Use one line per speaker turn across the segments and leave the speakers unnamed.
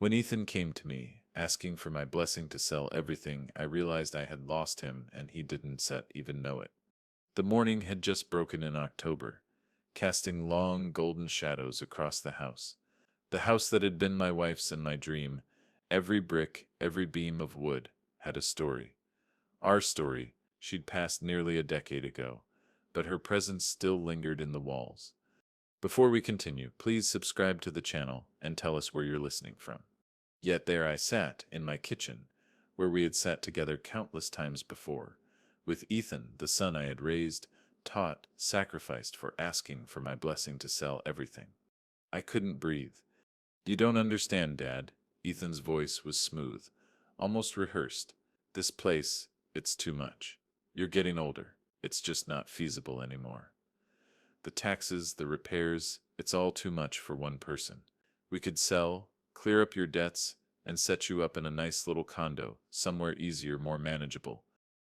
When Ethan came to me, asking for my blessing to sell everything, I realized I had lost him and he didn't set even know it. The morning had just broken in October, casting long golden shadows across the house that had been my wife's and my dream. Every brick, every beam of wood had a story. Our story, she'd passed nearly a decade ago, but her presence still lingered in the walls. Before we continue, please subscribe to the channel and tell us where you're listening from. Yet there I sat, in my kitchen, where we had sat together countless times before, with Ethan, the son I had raised, taught, sacrificed for asking for my blessing to sell everything. I couldn't breathe. You don't understand, Dad. Ethan's voice was smooth, almost rehearsed. This place, it's too much. You're getting older. It's just not feasible anymore. The taxes, the repairs, it's all too much for one person. We could sell, clear up your debts, and set you up in a nice little condo, somewhere easier, more manageable.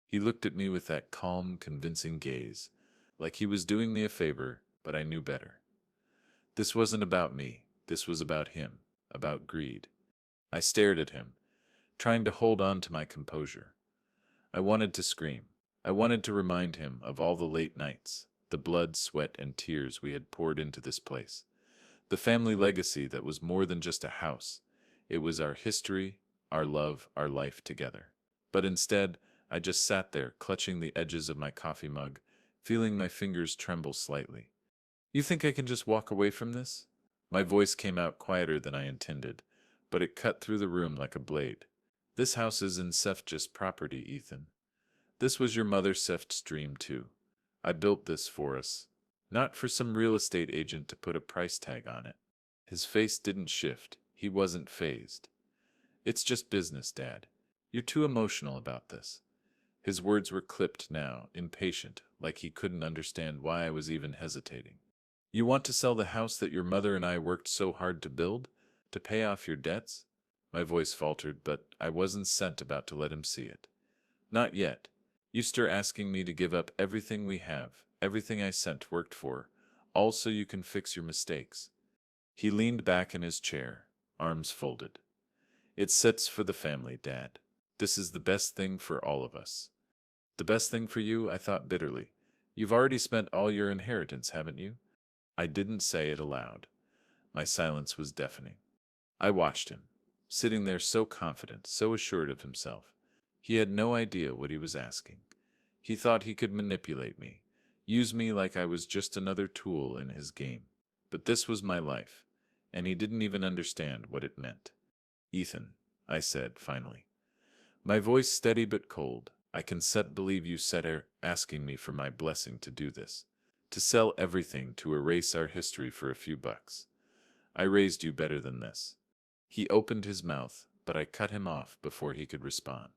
He looked at me with that calm, convincing gaze, like he was doing me a favor, but I knew better. This wasn't about me. This was about him, about greed. I stared at him, trying to hold on to my composure. I wanted to scream. I wanted to remind him of all the late nights, the blood, sweat, and tears we had poured into this place. The family legacy that was more than just a house. It was our history, our love, our life together. But instead, I just sat there, clutching the edges of my coffee mug, feeling my fingers tremble slightly. You think I can just walk away from this? My voice came out quieter than I intended, but it cut through the room like a blade. This house isn't just property, Ethan. This was your mother Seft's dream too. I built this for us, not for some real estate agent to put a price tag on it. His face didn't shift. He wasn't fazed. It's just business, Dad. You're too emotional about this. His words were clipped now, impatient, like he couldn't understand why I was even hesitating. You want to sell the house that your mother and I worked so hard to build? To pay off your debts? My voice faltered, but I wasn't sent about to let him see it. Not yet. You're asking me to give up everything we have, everything I sent worked for, all so you can fix your mistakes. He leaned back in his chair, arms folded. It sets for the family, Dad. This is the best thing for all of us. The best thing for you, I thought bitterly. You've already spent all your inheritance, haven't you? I didn't say it aloud. My silence was deafening. I watched him, sitting there so confident, so assured of himself. He had no idea what he was asking. He thought he could manipulate me, use me like I was just another tool in his game. But this was my life, and he didn't even understand what it meant. Ethan, I said finally, my voice steady but cold, I can believe you said asking me for my blessing to do this, to sell everything, to erase our history for a few bucks. I raised you better than this. He opened his mouth, but I cut him off before he could respond.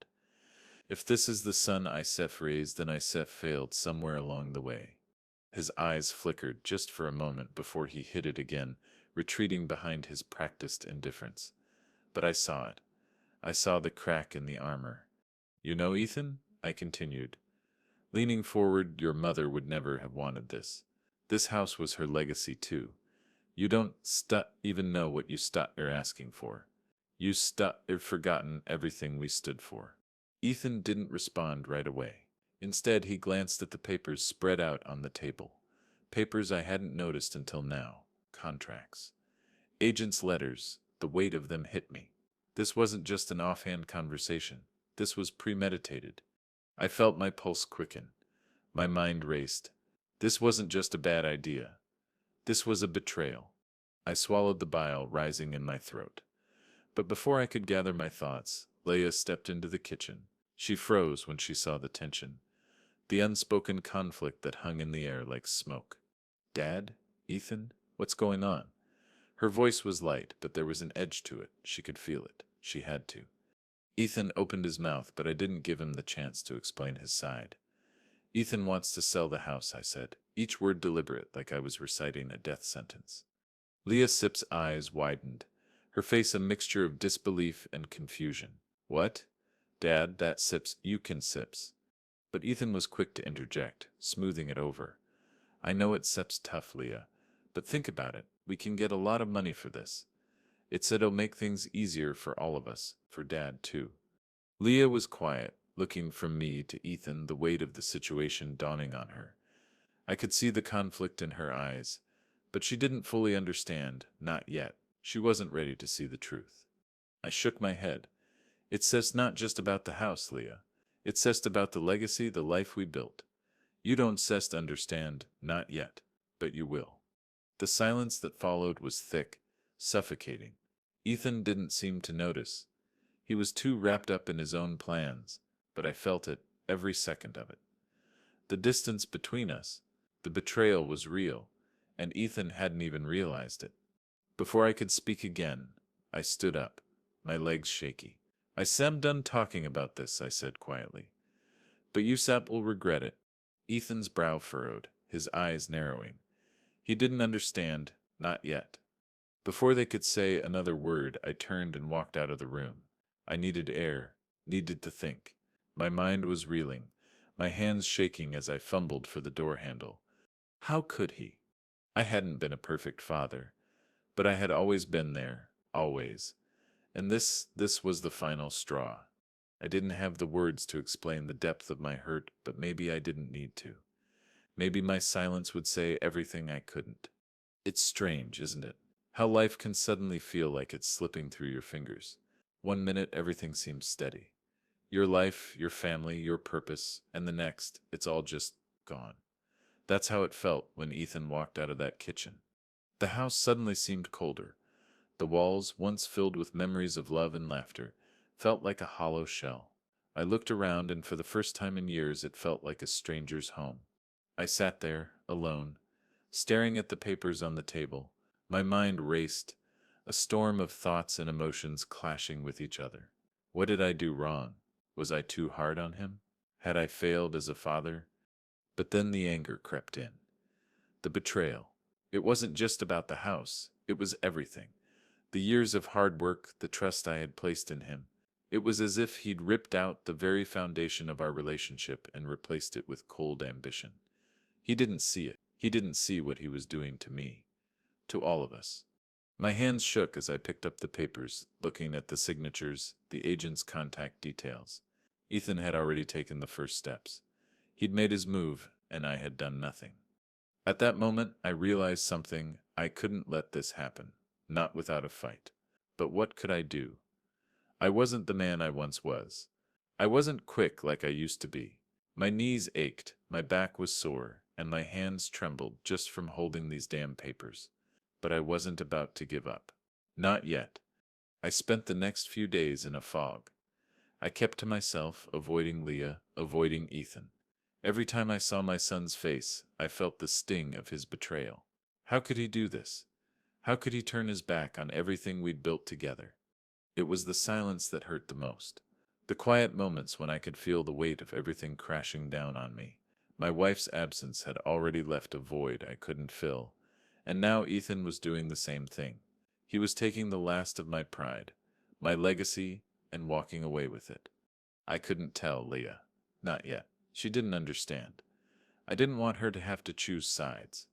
If this is the son Isef raised, then Isef failed somewhere along the way. His eyes flickered just for a moment before he hid it again, retreating behind his practiced indifference. But I saw it. I saw the crack in the armor. You know, Ethan, I continued, leaning forward, your mother would never have wanted this. This house was her legacy too. You don't even know what you're asking for. You've forgotten everything we stood for. Ethan didn't respond right away. Instead, he glanced at the papers spread out on the table. Papers I hadn't noticed until now. Contracts. Agents' letters. The weight of them hit me. This wasn't just an offhand conversation. This was premeditated. I felt my pulse quicken. My mind raced. This wasn't just a bad idea. This was a betrayal. I swallowed the bile rising in my throat. But before I could gather my thoughts, Leia stepped into the kitchen. She froze when she saw the tension, the unspoken conflict that hung in the air like smoke. Dad? Ethan? What's going on? Her voice was light, but there was an edge to it. She could feel it. She had to. Ethan opened his mouth, but I didn't give him the chance to explain his side. Ethan wants to sell the house, I said, each word deliberate, like I was reciting a death sentence. Leah Sip's eyes widened, her face a mixture of disbelief and confusion. What? Dad, that Sips, you can Sips. But Ethan was quick to interject, smoothing it over. I know it Sips tough, Leah, but think about it. We can get a lot of money for this. It said it'll make things easier for all of us, for Dad, too. Leah was quiet, looking from me to Ethan, the weight of the situation dawning on her. I could see the conflict in her eyes, but she didn't fully understand, not yet. She wasn't ready to see the truth. I shook my head. It says not just about the house, Leah. It says about the legacy, the life we built. You don't says to understand, not yet, but you will. The silence that followed was thick, suffocating. Ethan didn't seem to notice. He was too wrapped up in his own plans, but I felt it, every second of it. The distance between us, the betrayal was real, and Ethan hadn't even realized it. Before I could speak again, I stood up, my legs shaky. I'm done talking about this, I said quietly. But Yusap will regret it. Ethan's brow furrowed, his eyes narrowing. He didn't understand, not yet. Before they could say another word, I turned and walked out of the room. I needed air, needed to think. My mind was reeling, my hands shaking as I fumbled for the door handle. How could he? I hadn't been a perfect father, but I had always been there, always. And this was the final straw. I didn't have the words to explain the depth of my hurt, but maybe I didn't need to. Maybe my silence would say everything I couldn't. It's strange, isn't it? How life can suddenly feel like it's slipping through your fingers. One minute everything seems steady. Your life, your family, your purpose, and the next, it's all just gone. That's how it felt when Ethan walked out of that kitchen. The house suddenly seemed colder. The walls, once filled with memories of love and laughter, felt like a hollow shell. I looked around, and for the first time in years it felt like a stranger's home. I sat there, alone, staring at the papers on the table. My mind raced, a storm of thoughts and emotions clashing with each other. What did I do wrong? Was I too hard on him? Had I failed as a father? But then the anger crept in. The betrayal. It wasn't just about the house, it was everything. The years of hard work, the trust I had placed in him. It was as if he'd ripped out the very foundation of our relationship and replaced it with cold ambition. He didn't see it. He didn't see what he was doing to me, to all of us. My hands shook as I picked up the papers, looking at the signatures, the agent's contact details. Ethan had already taken the first steps. He'd made his move, and I had done nothing. At that moment, I realized something. I couldn't let this happen, not without a fight. But what could I do? I wasn't the man I once was. I wasn't quick like I used to be. My knees ached, my back was sore, and my hands trembled just from holding these damn papers. But I wasn't about to give up. Not yet. I spent the next few days in a fog. I kept to myself, avoiding Leah, avoiding Ethan. Every time I saw my son's face, I felt the sting of his betrayal. How could he do this? How could he turn his back on everything we'd built together? It was the silence that hurt the most. The quiet moments when I could feel the weight of everything crashing down on me. My wife's absence had already left a void I couldn't fill, and now Ethan was doing the same thing. He was taking the last of my pride, my legacy, and walking away with it. I couldn't tell Leah. Not yet. She didn't understand. I didn't want her to have to choose sides.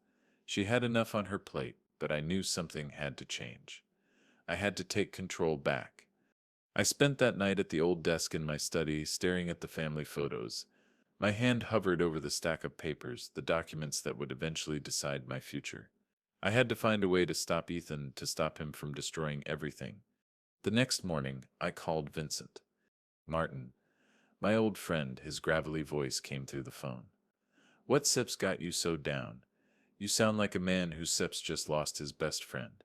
She had enough on her plate, but I knew something had to change. I had to take control back. I spent that night at the old desk in my study, staring at the family photos. My hand hovered over the stack of papers, the documents that would eventually decide my future. I had to find a way to stop Ethan, to stop him from destroying everything. The next morning, I called Vincent. Martin, my old friend, his gravelly voice came through the phone. What Sips got you so down? You sound like a man whose Sips just lost his best friend.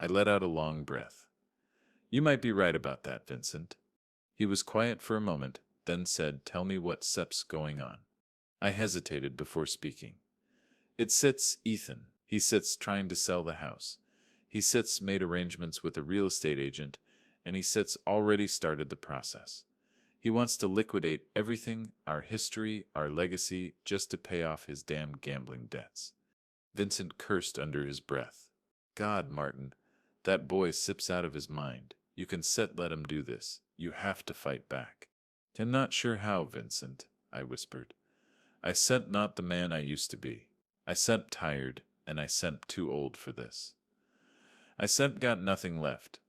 I let out a long breath. You might be right about that, Vincent. He was quiet for a moment, then said, Tell me what Sep's going on. I hesitated before speaking. It sits Ethan. He sits trying to sell the house. He sits made arrangements with a real estate agent, and he sits already started the process. He wants to liquidate everything, our history, our legacy, just to pay off his damn gambling debts. Vincent cursed under his breath. God, Martin, that boy sips out of his mind. You can let him do this. You have to fight back. I'm not sure how, Vincent, I whispered. I sent not the man I used to be. I sent tired, and I sent too old for this. I sent got nothing left.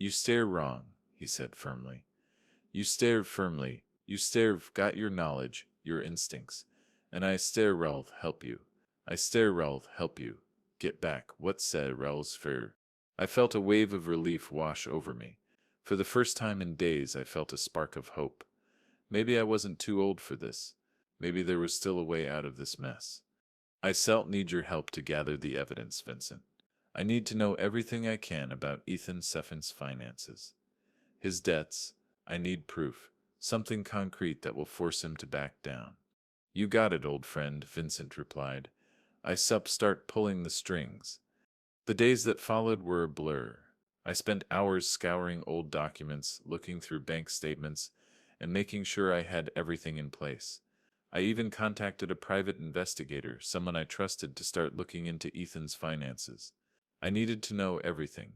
You stare wrong, he said firmly. You stare firmly. You stare got your knowledge, your instincts. And I stare Ralph help you. I stare Ralph help you. Get back. What said Ralph's fair? I felt a wave of relief wash over me. For the first time in days I felt a spark of hope. Maybe I wasn't too old for this. Maybe there was still a way out of this mess. I still need your help to gather the evidence, Vincent. I need to know everything I can about Ethan Seffen's finances. His debts. I need proof. Something concrete that will force him to back down. You got it, old friend, Vincent replied. I start pulling the strings. The days that followed were a blur. I spent hours scouring old documents, looking through bank statements, and making sure I had everything in place. I even contacted a private investigator, someone I trusted, to start looking into Ethan's finances. I needed to know everything.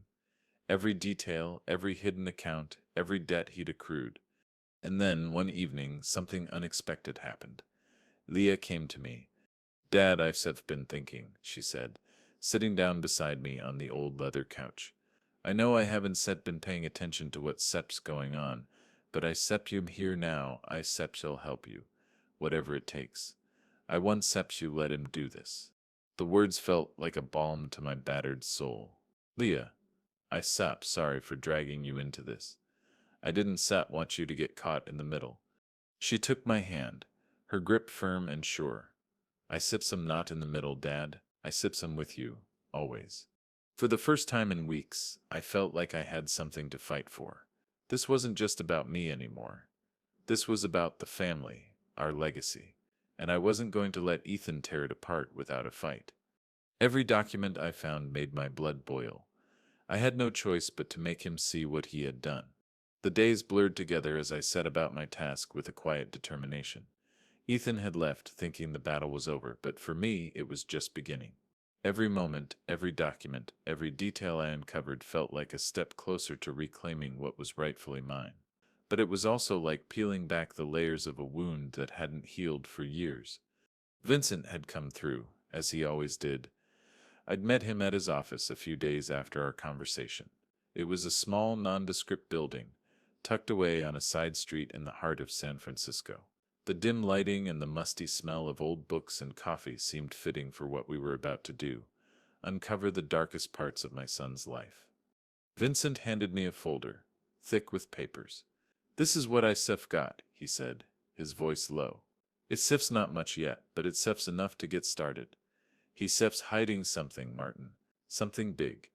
Every detail, every hidden account, every debt he'd accrued. And then, one evening, something unexpected happened. Leah came to me. Dad, I've been thinking, she said, sitting down beside me on the old leather couch. I know I haven't been paying attention to what Sep's going on, but I Sep you here now, I Sep shall help you, whatever it takes. I want Sep you let him do this. The words felt like a balm to my battered soul. Leah, I Sep sorry for dragging you into this. I didn't Sep want you to get caught in the middle. She took my hand, her grip firm and sure. I sip some not in the middle, Dad. I sip some with you, always. For the first time in weeks, I felt like I had something to fight for. This wasn't just about me anymore. This was about the family, our legacy. And I wasn't going to let Ethan tear it apart without a fight. Every document I found made my blood boil. I had no choice but to make him see what he had done. The days blurred together as I set about my task with a quiet determination. Ethan had left, thinking the battle was over, but for me it was just beginning. Every moment, every document, every detail I uncovered felt like a step closer to reclaiming what was rightfully mine. But it was also like peeling back the layers of a wound that hadn't healed for years. Vincent had come through, as he always did. I'd met him at his office a few days after our conversation. It was a small, nondescript building, tucked away on a side street in the heart of San Francisco. The dim lighting and the musty smell of old books and coffee seemed fitting for what we were about to do, uncover the darkest parts of my son's life. Vincent handed me a folder, thick with papers. This is what I sif got, he said, his voice low. It sif's not much yet, but it sif's enough to get started. He sif's hiding something, Martin. Something big.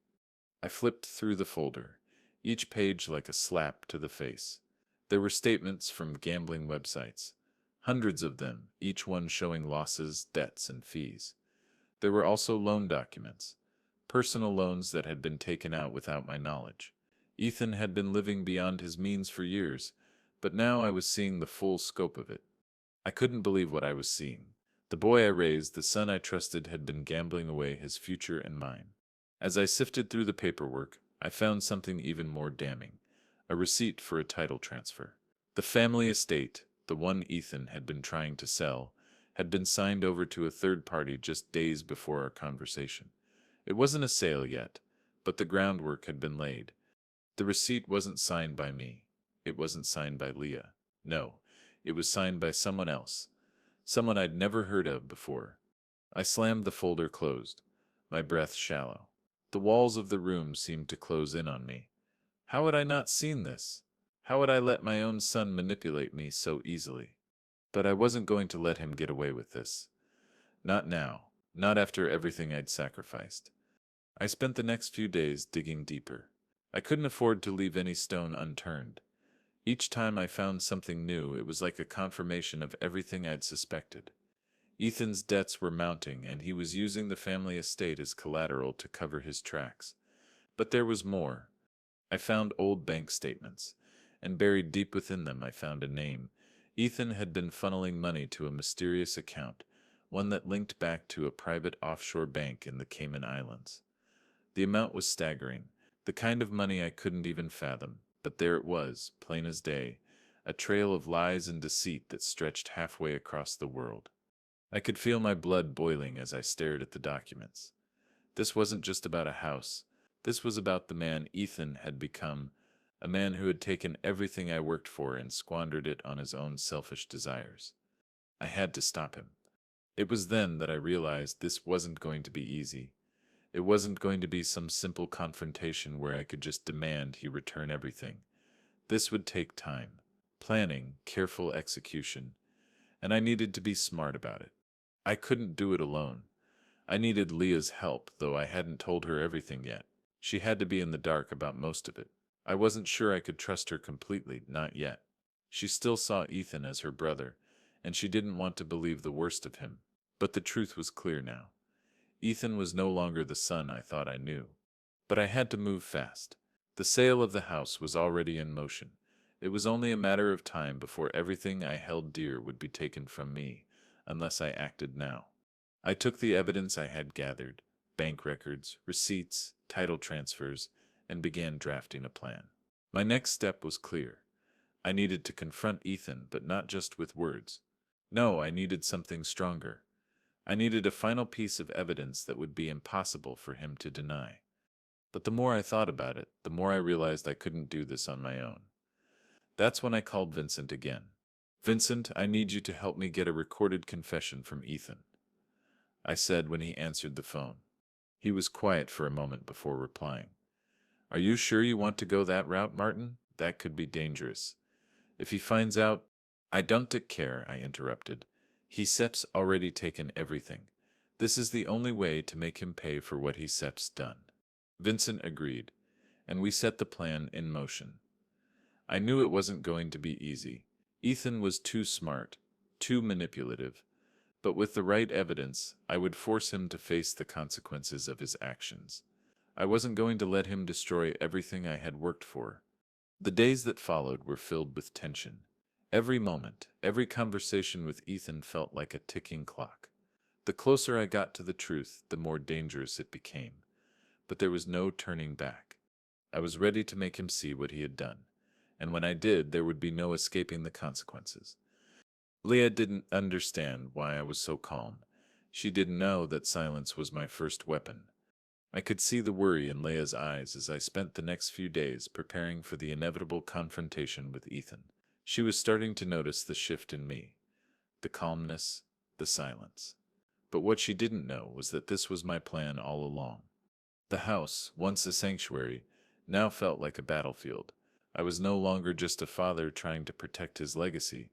I flipped through the folder, each page like a slap to the face. There were statements from gambling websites. Hundreds of them, each one showing losses, debts, and fees. There were also loan documents, personal loans that had been taken out without my knowledge. Ethan had been living beyond his means for years, but now I was seeing the full scope of it. I couldn't believe what I was seeing. The boy I raised, the son I trusted, had been gambling away his future and mine. As I sifted through the paperwork, I found something even more damning, a receipt for a title transfer. The family estate, the one Ethan had been trying to sell, had been signed over to a third party just days before our conversation. It wasn't a sale yet, but the groundwork had been laid. The receipt wasn't signed by me. It wasn't signed by Leah. No, it was signed by someone else, someone I'd never heard of before. I slammed the folder closed, my breath shallow. The walls of the room seemed to close in on me. How had I not seen this? How had I let my own son manipulate me so easily? But I wasn't going to let him get away with this. Not now. Not after everything I'd sacrificed. I spent the next few days digging deeper. I couldn't afford to leave any stone unturned. Each time I found something new, it was like a confirmation of everything I'd suspected. Ethan's debts were mounting, and he was using the family estate as collateral to cover his tracks. But there was more. I found old bank statements, and buried deep within them I found a name. Ethan had been funneling money to a mysterious account, one that linked back to a private offshore bank in the Cayman Islands. The amount was staggering, the kind of money I couldn't even fathom, but there it was, plain as day, a trail of lies and deceit that stretched halfway across the world. I could feel my blood boiling as I stared at the documents. This wasn't just about a house. This was about the man Ethan had become, a man who had taken everything I worked for and squandered it on his own selfish desires. I had to stop him. It was then that I realized this wasn't going to be easy. It wasn't going to be some simple confrontation where I could just demand he return everything. This would take time, planning, careful execution, and I needed to be smart about it. I couldn't do it alone. I needed Leah's help, though I hadn't told her everything yet. She had to be in the dark about most of it. I wasn't sure I could trust her completely, not yet. She still saw Ethan as her brother, and she didn't want to believe the worst of him. But the truth was clear now. Ethan was no longer the son I thought I knew. But I had to move fast. The sale of the house was already in motion. It was only a matter of time before everything I held dear would be taken from me, unless I acted now. I took the evidence I had gathered, bank records, receipts, title transfers, and began drafting a plan. My next step was clear. I needed to confront Ethan, but not just with words. No, I needed something stronger. I needed a final piece of evidence that would be impossible for him to deny. But the more I thought about it, the more I realized I couldn't do this on my own. That's when I called Vincent again. "Vincent, I need you to help me get a recorded confession from Ethan," I said when he answered the phone. He was quiet for a moment before replying. "Are you sure you want to go that route, Martin? That could be dangerous. If he finds out—" "I don't care," I interrupted. "He's already taken everything. This is the only way to make him pay for what he's done." Vincent agreed, and we set the plan in motion. I knew it wasn't going to be easy. Ethan was too smart, too manipulative, but with the right evidence, I would force him to face the consequences of his actions. I wasn't going to let him destroy everything I had worked for. The days that followed were filled with tension. Every moment, every conversation with Ethan felt like a ticking clock. The closer I got to the truth, the more dangerous it became. But there was no turning back. I was ready to make him see what he had done, and when I did, there would be no escaping the consequences. Leah didn't understand why I was so calm. She didn't know that silence was my first weapon. I could see the worry in Leah's eyes as I spent the next few days preparing for the inevitable confrontation with Ethan. She was starting to notice the shift in me, the calmness, the silence. But what she didn't know was that this was my plan all along. The house, once a sanctuary, now felt like a battlefield. I was no longer just a father trying to protect his legacy.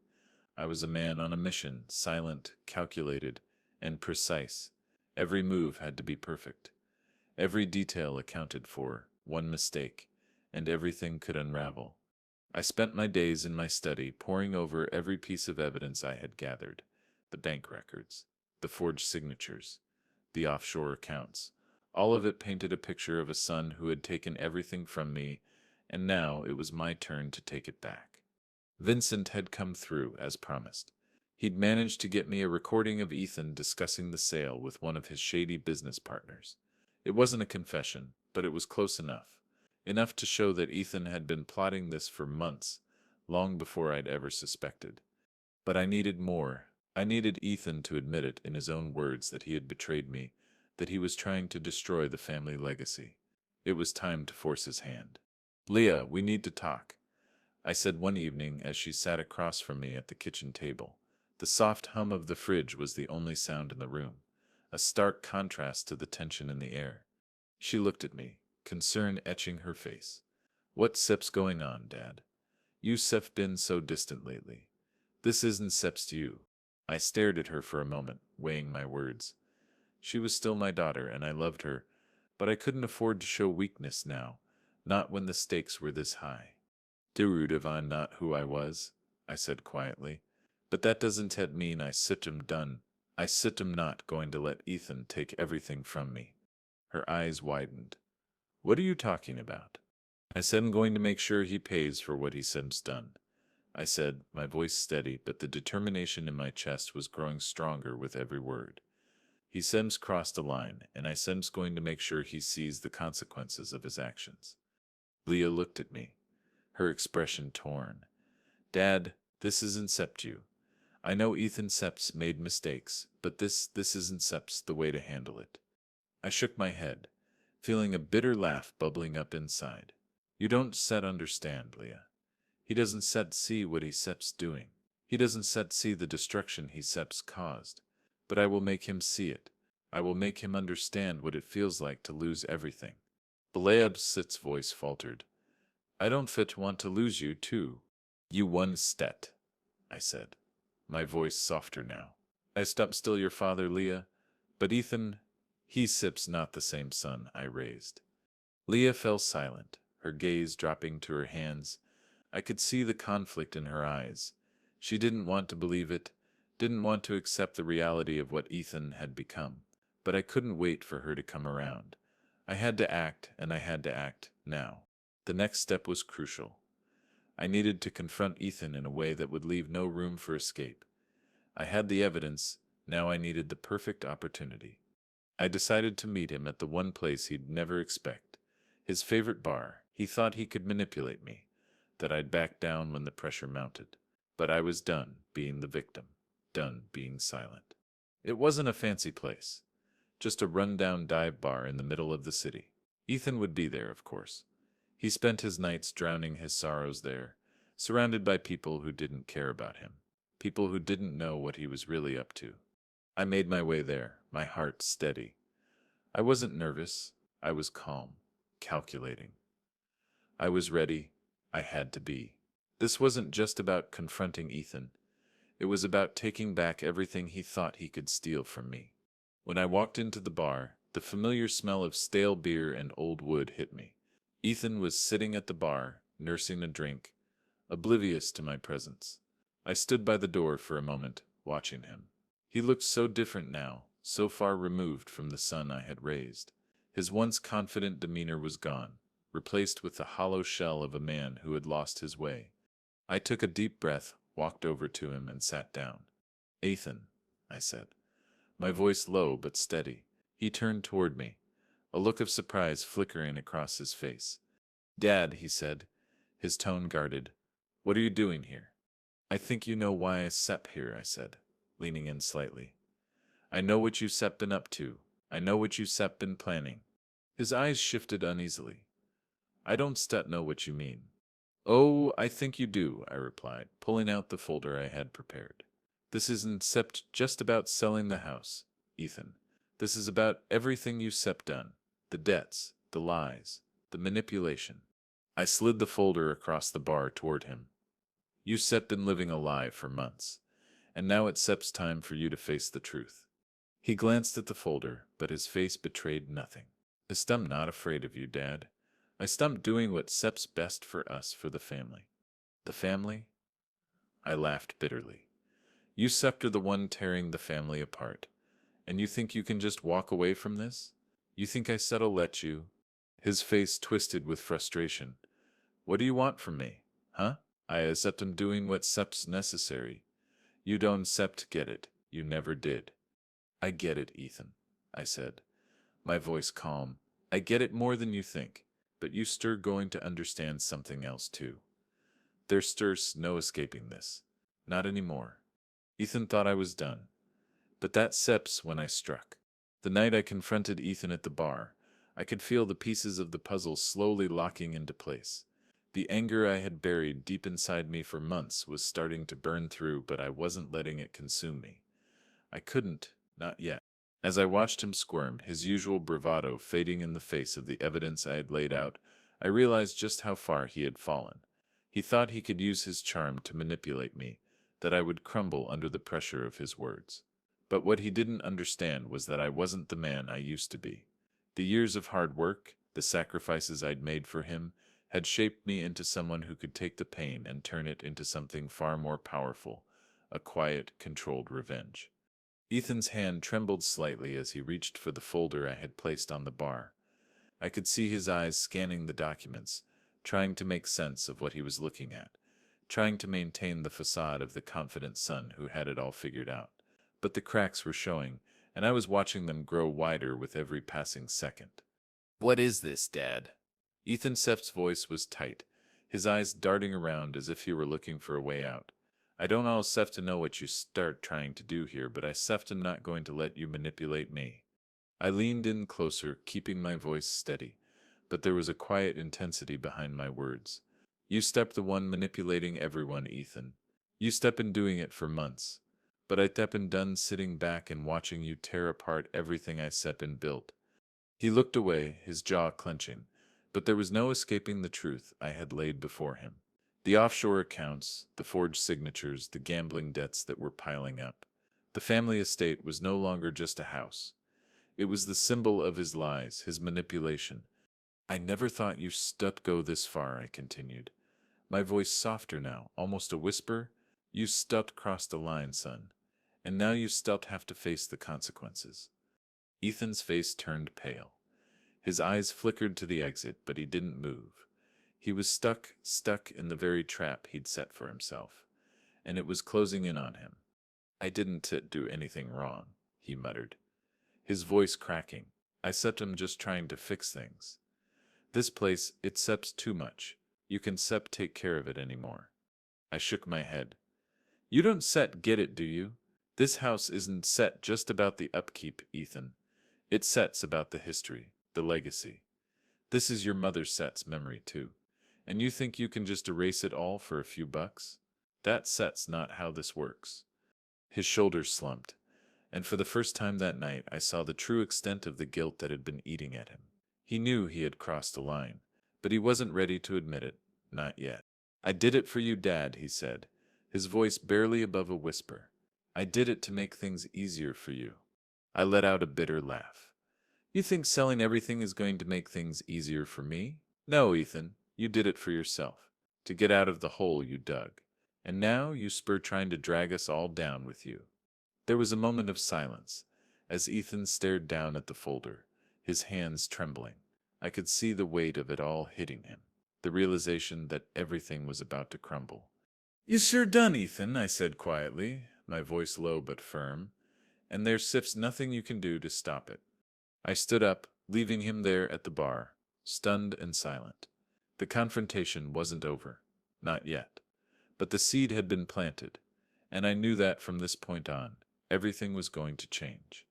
I was a man on a mission, silent, calculated, and precise. Every move had to be perfect. Every detail accounted for, one mistake, and everything could unravel. I spent my days in my study poring over every piece of evidence I had gathered: the bank records, the forged signatures, the offshore accounts. All of it painted a picture of a son who had taken everything from me, and now it was my turn to take it back. Vincent had come through, as promised. He'd managed to get me a recording of Ethan discussing the sale with one of his shady business partners. It wasn't a confession, but it was close enough. Enough to show that Ethan had been plotting this for months, long before I'd ever suspected. But I needed more. I needed Ethan to admit it in his own words that he had betrayed me, that he was trying to destroy the family legacy. It was time to force his hand. "Leah, we need to talk," I said one evening as she sat across from me at the kitchen table. The soft hum of the fridge was the only sound in the room, a stark contrast to the tension in the air. She looked at me, concern etching her face. "What's going on, Dad? You've been so distant lately. This isn't to you." I stared at her for a moment, weighing my words. She was still my daughter, and I loved her, but I couldn't afford to show weakness now, not when the stakes were this high. "Derude I'm not who I was," I said quietly. "But that doesn't mean I'm done. I'm not going to let Ethan take everything from me." Her eyes widened. "What are you talking about?" "I said I'm going to make sure he pays for what he's done," I said, my voice steady, but the determination in my chest was growing stronger with every word. "He's crossed a line, and I'm going to make sure he sees the consequences of his actions." Leah looked at me, her expression torn. "Dad, this isn't you. I know Ethan Seps made mistakes, but this isn't the way to handle it." I shook my head, feeling a bitter laugh bubbling up inside. You don't set understand, Leah. He doesn't set see what he sep's doing. He doesn't set see the destruction he sep's caused. But I will make him see it. I will make him understand what it feels like to lose everything. Beleab's voice faltered. I don't fit want to lose you, too. You one stet, I said, my voice softer now. I stopped still your father, Leah, but Ethan, he sips not the same son I raised. Leah fell silent, her gaze dropping to her hands. I could see the conflict in her eyes. She didn't want to believe it, didn't want to accept the reality of what Ethan had become, but I couldn't wait for her to come around. I had to act, and I had to act now. The next step was crucial. I needed to confront Ethan in a way that would leave no room for escape. I had the evidence, now I needed the perfect opportunity. I decided to meet him at the one place he'd never expect, his favorite bar. He thought he could manipulate me, that I'd back down when the pressure mounted. But I was done being the victim, done being silent. It wasn't a fancy place, just a rundown dive bar in the middle of the city. Ethan would be there, of course. He spent his nights drowning his sorrows there, surrounded by people who didn't care about him, people who didn't know what he was really up to. I made my way there, my heart steady. I wasn't nervous, I was calm, calculating. I was ready, I had to be. This wasn't just about confronting Ethan. It was about taking back everything he thought he could steal from me. When I walked into the bar, the familiar smell of stale beer and old wood hit me. Ethan was sitting at the bar, nursing a drink, oblivious to my presence. I stood by the door for a moment, watching him. He looked so different now, so far removed from the son I had raised. His once confident demeanor was gone, replaced with the hollow shell of a man who had lost his way. I took a deep breath, walked over to him, and sat down. Ethan, I said, my voice low but steady. He turned toward me, a look of surprise flickering across his face. Dad, he said, his tone guarded. What are you doing here? I think you know why I sep here, I said, leaning in slightly. I know what you sep been up to. I know what you sep been planning. His eyes shifted uneasily. I don't stet know what you mean. Oh, I think you do, I replied, pulling out the folder I had prepared. This isn't sept just about selling the house, Ethan. This is about everything you sept done. The debts, the lies, the manipulation. I slid the folder across the bar toward him. You sept been living a lie for months, and now it's sep's time for you to face the truth. He glanced at the folder, but his face betrayed nothing. I stum not afraid of you, Dad. I stum doing what sep's best for us, for the family. The family? I laughed bitterly. You sept are the one tearing the family apart. And you think you can just walk away from this? You think I said'll let you? His face twisted with frustration. What do you want from me, huh? I accept am doing what sep's necessary. You don't sept get it. You never did. I get it, Ethan, I said, my voice calm. I get it more than you think, but you stir going to understand something else too. There stirs no escaping this. Not anymore. Ethan thought I was done. But that seps when I struck. The night I confronted Ethan at the bar, I could feel the pieces of the puzzle slowly locking into place. The anger I had buried deep inside me for months was starting to burn through, but I wasn't letting it consume me. I couldn't, not yet. As I watched him squirm, his usual bravado fading in the face of the evidence I had laid out, I realized just how far he had fallen. He thought he could use his charm to manipulate me, that I would crumble under the pressure of his words. But what he didn't understand was that I wasn't the man I used to be. The years of hard work, the sacrifices I'd made for him, had shaped me into someone who could take the pain and turn it into something far more powerful, a quiet, controlled revenge. Ethan's hand trembled slightly as he reached for the folder I had placed on the bar. I could see his eyes scanning the documents, trying to make sense of what he was looking at, trying to maintain the facade of the confident son who had it all figured out. But the cracks were showing, and I was watching them grow wider with every passing second. What is this, Dad? Ethan Seft's voice was tight, his eyes darting around as if he were looking for a way out. I don't all have to know what you start trying to do here, but I Seft am not going to let you manipulate me. I leaned in closer, keeping my voice steady, but there was a quiet intensity behind my words. You step the one manipulating everyone, Ethan. You step in doing it for months. But I step in done sitting back and watching you tear apart everything I step and built. He looked away, his jaw clenching, but there was no escaping the truth I had laid before him. The offshore accounts, the forged signatures, the gambling debts that were piling up. The family estate was no longer just a house. It was the symbol of his lies, his manipulation. I never thought you stuck go this far, I continued. My voice softer now, almost a whisper. You stuck crossed the line, son. And now you still have to face the consequences. Ethan's face turned pale. His eyes flickered to the exit, but he didn't move. He was stuck in the very trap he'd set for himself, and it was closing in on him. I didn't do anything wrong, he muttered, his voice cracking. I set him just trying to fix things. This place, it seps too much. You can take care of it anymore. I shook my head. You don't get it, do you? This house isn't set just about the upkeep, Ethan. It sets about the history, the legacy. This is your mother's set's memory, too. And you think you can just erase it all for a few bucks? That set's not how this works. His shoulders slumped, and for the first time that night I saw the true extent of the guilt that had been eating at him. He knew he had crossed a line, but he wasn't ready to admit it, not yet. I did it for you, Dad, he said, his voice barely above a whisper. I did it to make things easier for you. I let out a bitter laugh. You think selling everything is going to make things easier for me? No, Ethan, you did it for yourself, to get out of the hole you dug. And now you spur trying to drag us all down with you. There was a moment of silence, as Ethan stared down at the folder, his hands trembling. I could see the weight of it all hitting him, the realization that everything was about to crumble. You sure done, Ethan, I said quietly, my voice low but firm, and there sifts nothing you can do to stop it. I stood up, leaving him there at the bar, stunned and silent. The confrontation wasn't over. Not yet. But the seed had been planted, and I knew that from this point on, everything was going to change.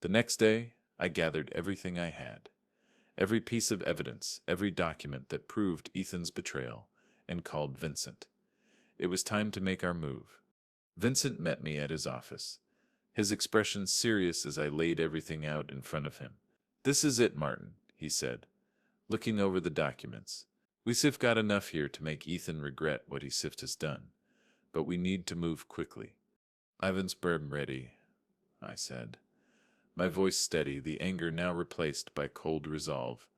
The next day, I gathered everything I had. Every piece of evidence, every document that proved Ethan's betrayal, and called Vincent. It was time to make our move. Vincent met me at his office, his expression serious as I laid everything out in front of him. This is it, Martin, he said, looking over the documents. We've got enough here to make Ethan regret what he has done, but we need to move quickly. Ivan's ready, I said, my voice steady, the anger now replaced by cold resolve.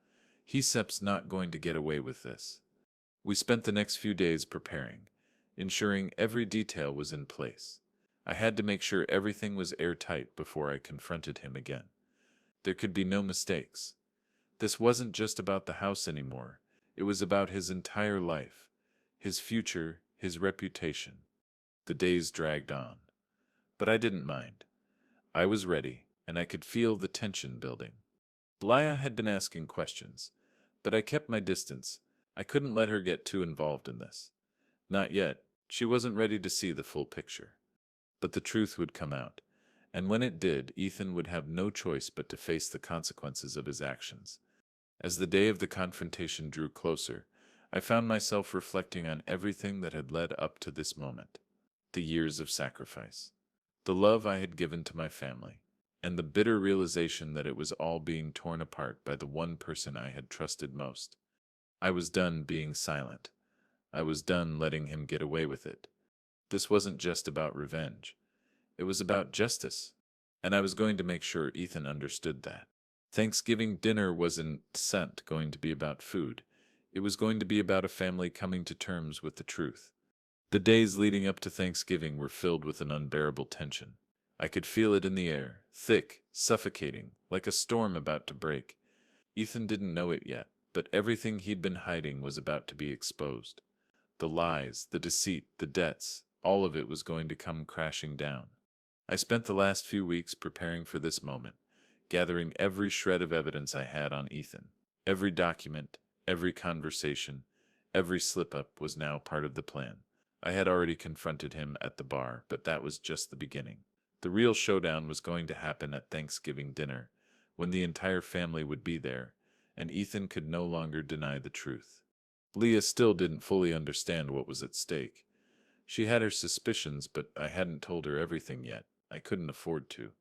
He's not going to get away with this. We spent the next few days preparing, ensuring every detail was in place. I had to make sure everything was airtight before I confronted him again. There could be no mistakes. This wasn't just about the house anymore. It was about his entire life, his future, his reputation. The days dragged on. But I didn't mind. I was ready, and I could feel the tension building. Blaya had been asking questions, but I kept my distance. I couldn't let her get too involved in this. Not yet. She wasn't ready to see the full picture. But the truth would come out, and when it did, Ethan would have no choice but to face the consequences of his actions. As the day of the confrontation drew closer, I found myself reflecting on everything that had led up to this moment. The years of sacrifice, the love I had given to my family, and the bitter realization that it was all being torn apart by the one person I had trusted most. I was done being silent. I was done letting him get away with it. This wasn't just about revenge. It was about justice, and I was going to make sure Ethan understood that. Thanksgiving dinner wasn't going to be about food. It was going to be about a family coming to terms with the truth. The days leading up to Thanksgiving were filled with an unbearable tension. I could feel it in the air, thick, suffocating, like a storm about to break. Ethan didn't know it yet, but everything he'd been hiding was about to be exposed. The lies, the deceit, the debts, all of it was going to come crashing down. I spent the last few weeks preparing for this moment, gathering every shred of evidence I had on Ethan. Every document, every conversation, every slip-up was now part of the plan. I had already confronted him at the bar, but that was just the beginning. The real showdown was going to happen at Thanksgiving dinner, when the entire family would be there, and Ethan could no longer deny the truth. Leah still didn't fully understand what was at stake. She had her suspicions, but I hadn't told her everything yet. I couldn't afford to.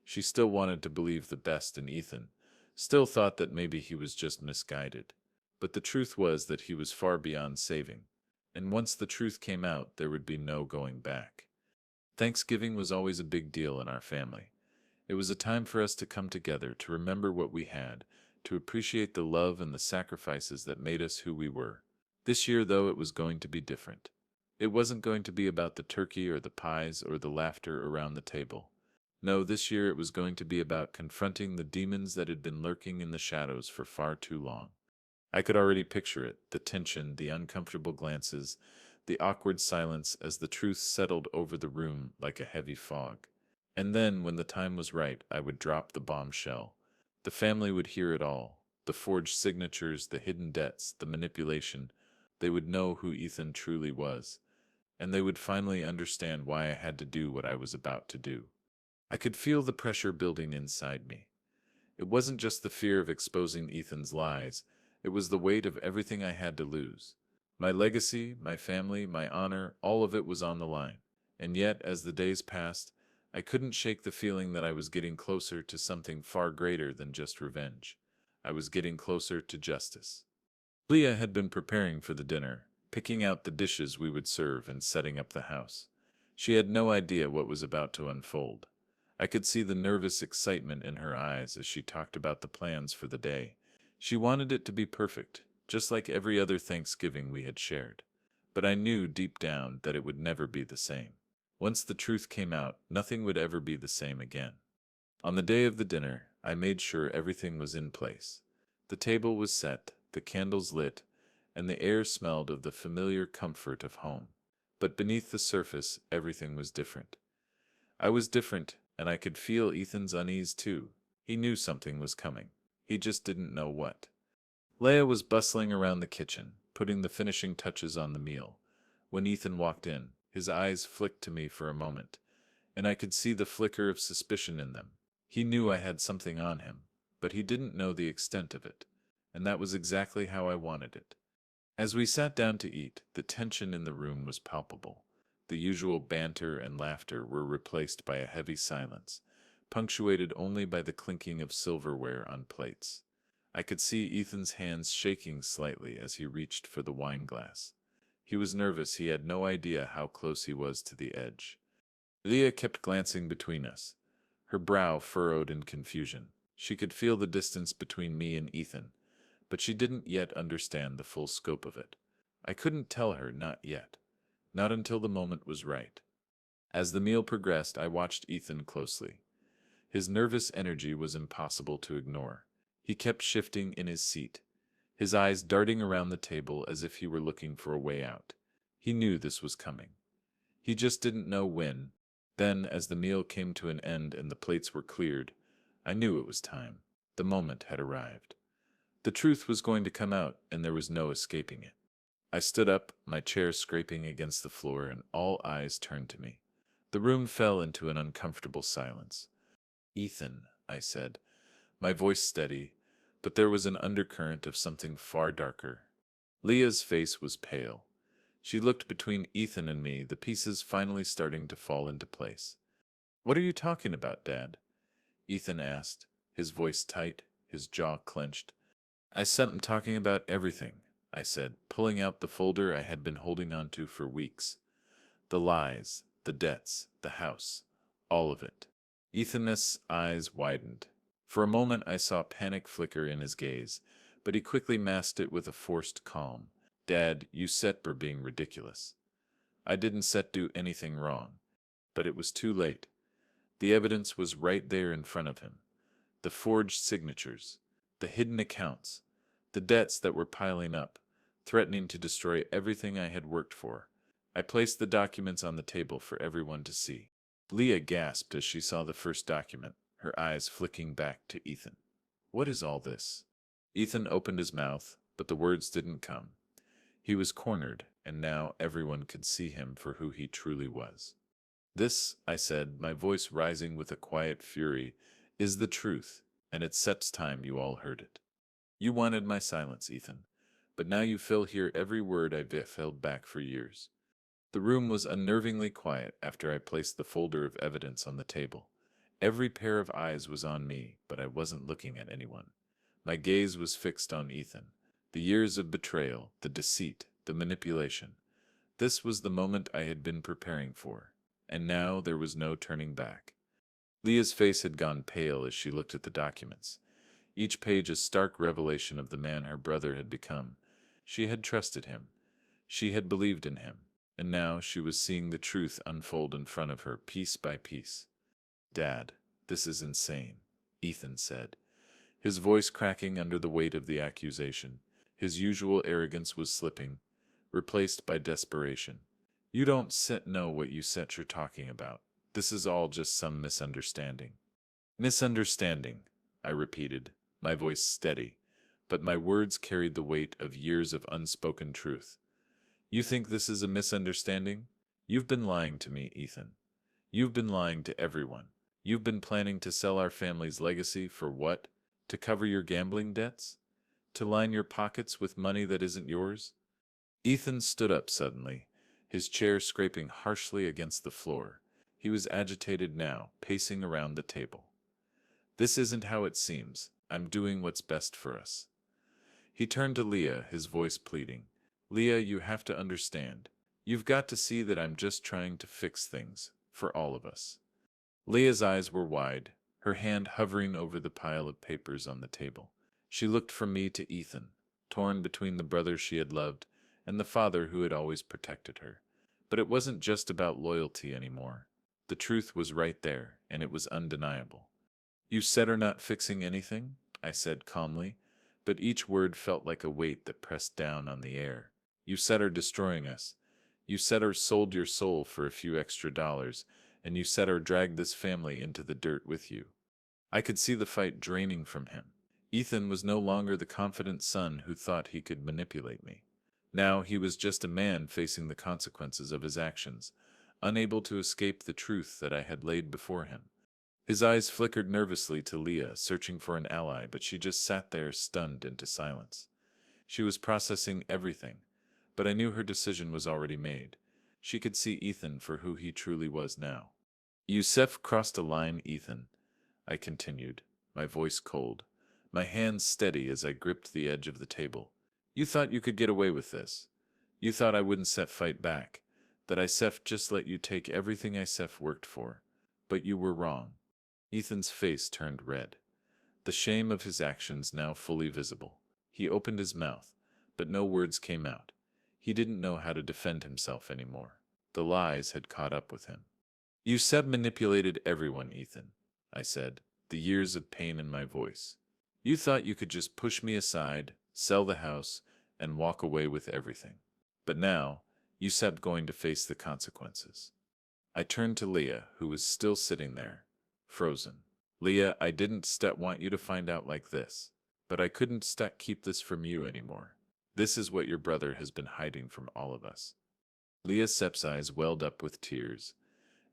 She still wanted to believe the best in Ethan, still thought that maybe he was just misguided. But the truth was that he was far beyond saving, and once the truth came out, there would be no going back. Thanksgiving was always a big deal in our family. It was a time for us to come together, to remember what we had, to appreciate the love and the sacrifices that made us who we were. This year, though, it was going to be different. It wasn't going to be about the turkey or the pies or the laughter around the table. No, this year it was going to be about confronting the demons that had been lurking in the shadows for far too long. I could already picture it, the tension, the uncomfortable glances, the awkward silence as the truth settled over the room like a heavy fog. And then, when the time was right, I would drop the bombshell. The family would hear it all, the forged signatures, the hidden debts, the manipulation. They would know who Ethan truly was, and they would finally understand why I had to do what I was about to do. I could feel the pressure building inside me. It wasn't just the fear of exposing Ethan's lies, it was the weight of everything I had to lose. My legacy, my family, my honor, all of it was on the line. And yet, as the days passed, I couldn't shake the feeling that I was getting closer to something far greater than just revenge. I was getting closer to justice. Leah had been preparing for the dinner, picking out the dishes we would serve and setting up the house. She had no idea what was about to unfold. I could see the nervous excitement in her eyes as she talked about the plans for the day. She wanted it to be perfect, just like every other Thanksgiving we had shared. But I knew deep down that it would never be the same. Once the truth came out, nothing would ever be the same again. On the day of the dinner, I made sure everything was in place. The table was set, the candles lit, and the air smelled of the familiar comfort of home. But beneath the surface, everything was different. I was different, and I could feel Ethan's unease too. He knew something was coming. He just didn't know what. Leia was bustling around the kitchen, putting the finishing touches on the meal. When Ethan walked in, his eyes flicked to me for a moment, and I could see the flicker of suspicion in them. He knew I had something on him, but he didn't know the extent of it, and that was exactly how I wanted it. As we sat down to eat, the tension in the room was palpable. The usual banter and laughter were replaced by a heavy silence, punctuated only by the clinking of silverware on plates. I could see Ethan's hands shaking slightly as he reached for the wine glass. He was nervous. He had no idea how close he was to the edge. Leah kept glancing between us, her brow furrowed in confusion. She could feel the distance between me and Ethan, but she didn't yet understand the full scope of it. I couldn't tell her, not yet. Not until the moment was right. As the meal progressed, I watched Ethan closely. His nervous energy was impossible to ignore. He kept shifting in his seat, his eyes darting around the table as if he were looking for a way out. He knew this was coming. He just didn't know when. Then, as the meal came to an end and the plates were cleared, I knew it was time. The moment had arrived. The truth was going to come out, and there was no escaping it. I stood up, my chair scraping against the floor, and all eyes turned to me. The room fell into an uncomfortable silence. "Ethan," I said, my voice steady, but there was an undercurrent of something far darker. Leah's face was pale. She looked between Ethan and me, the pieces finally starting to fall into place. "What are you talking about, Dad?" Ethan asked, his voice tight, his jaw clenched. "I'm talking about everything," I said, pulling out the folder I had been holding on to for weeks. "The lies, the debts, the house, all of it." Ethan's eyes widened. For a moment I saw panic flicker in his gaze, but he quickly masked it with a forced calm. "Dad, you said we're being ridiculous." I didn't do anything wrong, but it was too late. The evidence was right there in front of him. The forged signatures, the hidden accounts, the debts that were piling up, threatening to destroy everything I had worked for. I placed the documents on the table for everyone to see. Leah gasped as she saw the first document, her eyes flicking back to Ethan. "What is all this?" Ethan opened his mouth, but the words didn't come. He was cornered, and now everyone could see him for who he truly was. "This," I said, my voice rising with a quiet fury, "is the truth, and it sets time you all heard it." You wanted my silence, Ethan. But now you fill here every word I've held back for years. The room was unnervingly quiet after I placed the folder of evidence on the table. Every pair of eyes was on me, but I wasn't looking at anyone. My gaze was fixed on Ethan. The years of betrayal, the deceit, the manipulation. This was the moment I had been preparing for. And now there was no turning back. Leah's face had gone pale as she looked at the documents, each page a stark revelation of the man her brother had become. She had trusted him. She had believed in him. And now she was seeing the truth unfold in front of her, piece by piece. "Dad, this is insane," Ethan said, his voice cracking under the weight of the accusation. His usual arrogance was slipping, replaced by desperation. "You don't know what you're talking about. This is all just some misunderstanding." "Misunderstanding," I repeated, my voice steady, but my words carried the weight of years of unspoken truth. "You think this is a misunderstanding? You've been lying to me, Ethan. You've been lying to everyone. You've been planning to sell our family's legacy for what? To cover your gambling debts? To line your pockets with money that isn't yours?" Ethan stood up suddenly, his chair scraping harshly against the floor. He was agitated now, pacing around the table. "This isn't how it seems. I'm doing what's best for us." He turned to Leah, his voice pleading. "Leah, you have to understand. You've got to see that I'm just trying to fix things, for all of us." Leah's eyes were wide, her hand hovering over the pile of papers on the table. She looked from me to Ethan, torn between the brother she had loved and the father who had always protected her. But it wasn't just about loyalty anymore. The truth was right there, and it was undeniable. "You said are not fixing anything," I said calmly, but each word felt like a weight that pressed down on the air. "You said are destroying us. You said or sold your soul for a few extra dollars, and you said or dragged this family into the dirt with you." I could see the fight draining from him. Ethan was no longer the confident son who thought he could manipulate me. Now he was just a man facing the consequences of his actions, unable to escape the truth that I had laid before him. His eyes flickered nervously to Leah, searching for an ally, but she just sat there, stunned into silence. She was processing everything, but I knew her decision was already made. She could see Ethan for who he truly was now. "Youssef crossed a line, Ethan," I continued, my voice cold, my hands steady as I gripped the edge of the table. "You thought you could get away with this. You thought I wouldn't fight back, that I just let you take everything I worked for. But you were wrong." Ethan's face turned red, the shame of his actions now fully visible. He opened his mouth, but no words came out. He didn't know how to defend himself anymore. The lies had caught up with him. "You manipulated everyone, Ethan," I said, the years of pain in my voice. "You thought you could just push me aside, sell the house, and walk away with everything. But now, you going to face the consequences." I turned to Leah, who was still sitting there, frozen. "Leah, I didn't want you to find out like this. But I couldn't keep this from you anymore. This is what your brother has been hiding from all of us." Leah's eyes welled up with tears,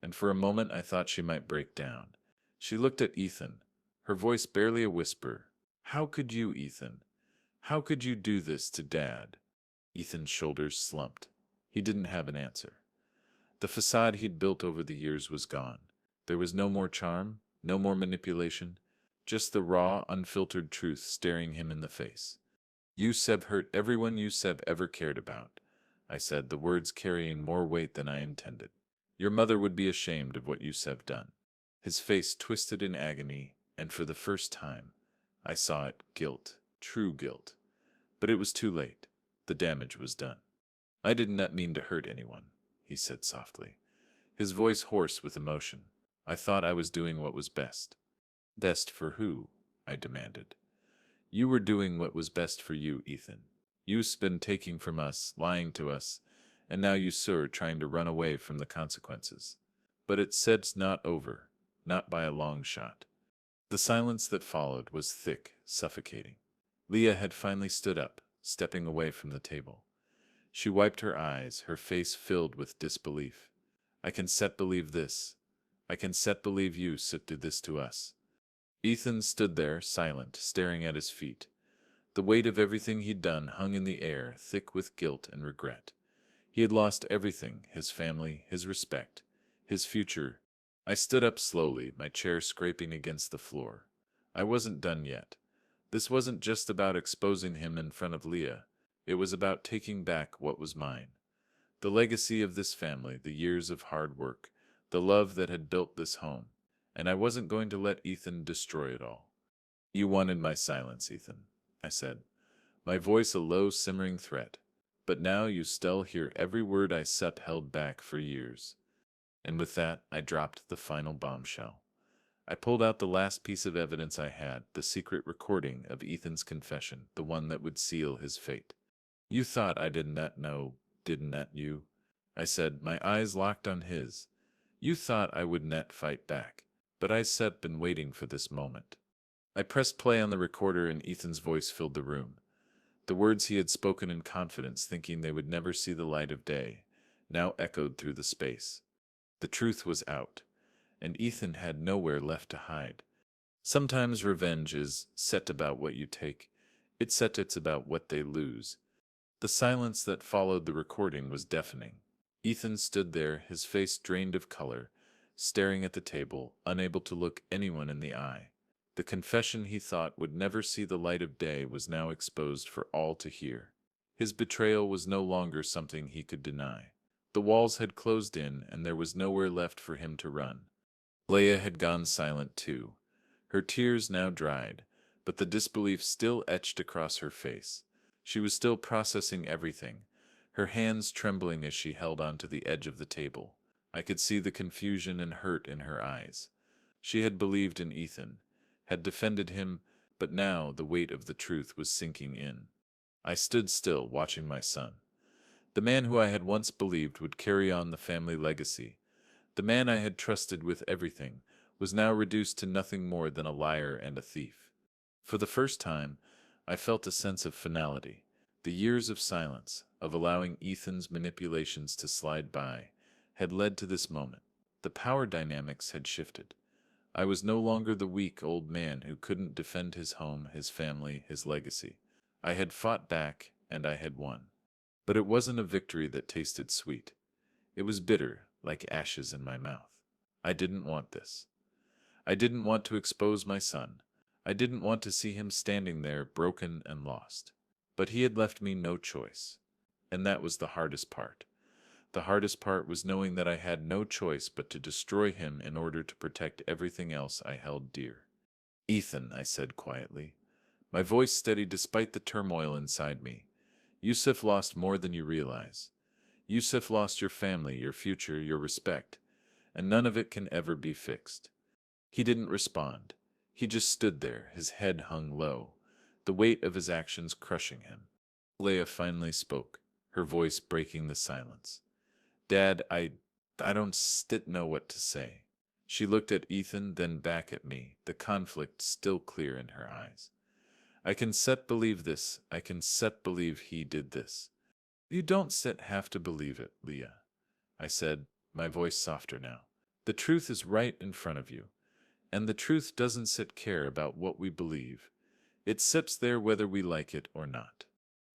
and for a moment I thought she might break down. She looked at Ethan, her voice barely a whisper. "How could you, Ethan? How could you do this to Dad?" Ethan's shoulders slumped. He didn't have an answer. The facade he'd built over the years was gone. There was no more charm, no more manipulation, just the raw, unfiltered truth staring him in the face. "You hurt everyone you ever cared about," I said, the words carrying more weight than I intended. "Your mother would be ashamed of what you done." His face twisted in agony, and for the first time, I saw it, guilt, true guilt. But it was too late. The damage was done. "I did not mean to hurt anyone," he said softly, his voice hoarse with emotion. "I thought I was doing what was best." "Best for who?" I demanded. "You were doing what was best for you, Ethan. You've been taking from us, lying to us, and now you're trying to run away from the consequences. But it's not over, not by a long shot." The silence that followed was thick, suffocating. Leah had finally stood up, stepping away from the table. She wiped her eyes, her face filled with disbelief. "I can believe this. I can believe you did this to us." Ethan stood there, silent, staring at his feet. The weight of everything he'd done hung in the air, thick with guilt and regret. He had lost everything, his family, his respect, his future. I stood up slowly, my chair scraping against the floor. I wasn't done yet. This wasn't just about exposing him in front of Leah. It was about taking back what was mine. The legacy of this family, the years of hard work, the love that had built this home. And I wasn't going to let Ethan destroy it all. You wanted my silence, Ethan, I said, my voice a low, simmering threat. But now you still hear every word I held back for years. And with that, I dropped the final bombshell. I pulled out the last piece of evidence I had, the secret recording of Ethan's confession, the one that would seal his fate. You thought I did not know, didn't you? I said, my eyes locked on his. You thought I would not fight back, but I had been waiting for this moment. I pressed play on the recorder and Ethan's voice filled the room. The words he had spoken in confidence, thinking they would never see the light of day, now echoed through the space. The truth was out, and Ethan had nowhere left to hide. Sometimes revenge is set about what you take. It's about what they lose. The silence that followed the recording was deafening. Ethan stood there, his face drained of color, staring at the table, unable to look anyone in the eye. The confession he thought would never see the light of day was now exposed for all to hear. His betrayal was no longer something he could deny. The walls had closed in, and there was nowhere left for him to run. Leah had gone silent too. Her tears now dried, but the disbelief still etched across her face. She was still processing everything, her hands trembling as she held onto the edge of the table. I could see the confusion and hurt in her eyes. She had believed in Ethan, had defended him, but now the weight of the truth was sinking in. I stood still, watching my son. The man who I had once believed would carry on the family legacy, the man I had trusted with everything, was now reduced to nothing more than a liar and a thief. For the first time, I felt a sense of finality. The years of silence, of allowing Ethan's manipulations to slide by, had led to this moment. The power dynamics had shifted. I was no longer the weak old man who couldn't defend his home, his family, his legacy. I had fought back, and I had won. But it wasn't a victory that tasted sweet. It was bitter, like ashes in my mouth. I didn't want this. I didn't want to expose my son. I didn't want to see him standing there, broken and lost. But he had left me no choice. And that was the hardest part. The hardest part was knowing that I had no choice but to destroy him in order to protect everything else I held dear. Ethan, I said quietly, my voice steady despite the turmoil inside me. Yusuf lost more than you realize. Yusuf lost your family, your future, your respect, and none of it can ever be fixed. He didn't respond. He just stood there, his head hung low, the weight of his actions crushing him. Leah finally spoke, her voice breaking the silence. Dad, I don't know what to say. She looked at Ethan, then back at me, the conflict still clear in her eyes. I can believe this. I can believe he did this. You don't have to believe it, Leah, I said, my voice softer now. The truth is right in front of you. And the truth doesn't care about what we believe. It sits there whether we like it or not.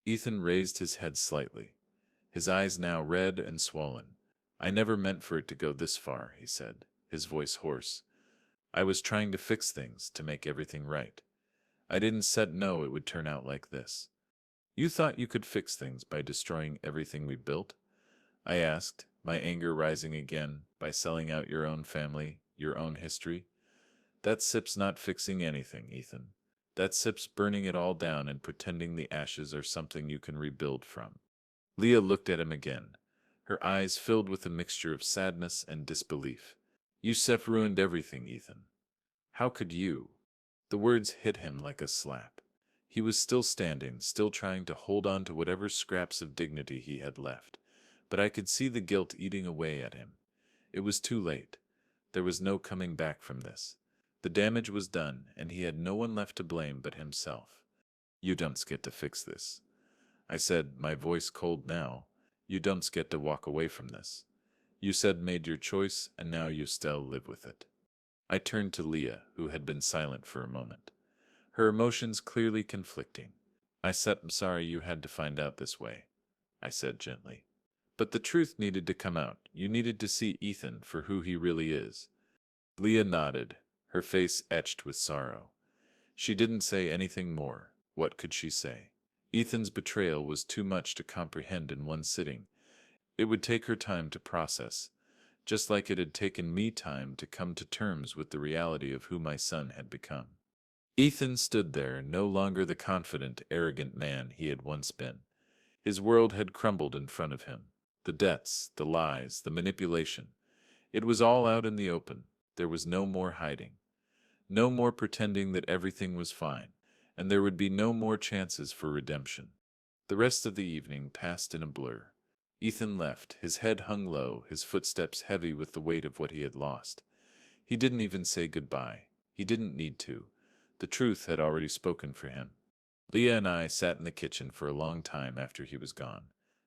Ethan raised his head slightly, his eyes now red and swollen. I never meant for it to go this far, he said, his voice hoarse. I was trying to fix things, to make everything right. I didn't know it would turn out like this. You thought you could fix things by destroying everything we built? I asked, my anger rising again, by selling out your own family, your own history. That sip's not fixing anything, Ethan. That sip's burning it all down and pretending the ashes are something you can rebuild from. Leah looked at him again, her eyes filled with a mixture of sadness and disbelief. Yusuf ruined everything, Ethan. How could you? The words hit him like a slap. He was still standing, still trying to hold on to whatever scraps of dignity he had left. But I could see the guilt eating away at him. It was too late. There was no coming back from this. The damage was done, and he had no one left to blame but himself. You don't get to fix this, I said, my voice cold now. You don't get to walk away from this. You made your choice, and now you still live with it. I turned to Leah, who had been silent for a moment, her emotions clearly conflicting. I said, I'm sorry you had to find out this way, I said gently. But the truth needed to come out. You needed to see Ethan for who he really is. Leah nodded, her face etched with sorrow. She didn't say anything more. What could she say? Ethan's betrayal was too much to comprehend in one sitting. It would take her time to process, just like it had taken me time to come to terms with the reality of who my son had become. Ethan stood there, no longer the confident, arrogant man he had once been. His world had crumbled in front of him. The debts, the lies, the manipulation. It was all out in the open. There was no more hiding. No more pretending that everything was fine, and there would be no more chances for redemption. The rest of the evening passed in a blur. Ethan left, his head hung low, his footsteps heavy with the weight of what he had lost. He didn't even say goodbye. He didn't need to. The truth had already spoken for him. Leah and I sat in the kitchen for a long time after he was gone.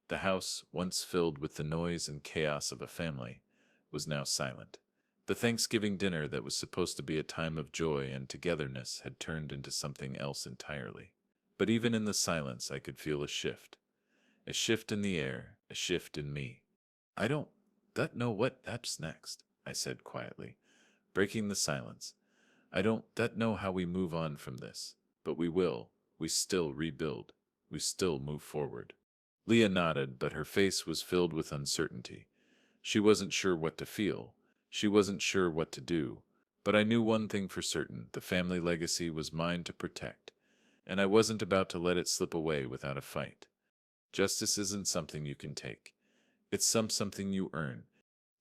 The house, once filled with the noise and chaos of a family, was now silent. The Thanksgiving dinner that was supposed to be a time of joy and togetherness had turned into something else entirely. But even in the silence I could feel a shift. A shift in the air, a shift in me. I don't that know what that's next, I said quietly, breaking the silence. I don't that know how we move on from this, but we will. We still rebuild. We still move forward. Leah nodded, but her face was filled with uncertainty. She wasn't sure what to feel. She wasn't sure what to do. But I knew one thing for certain: the family legacy was mine to protect, and I wasn't about to let it slip away without a fight. Justice isn't something you can take. It's something you earn.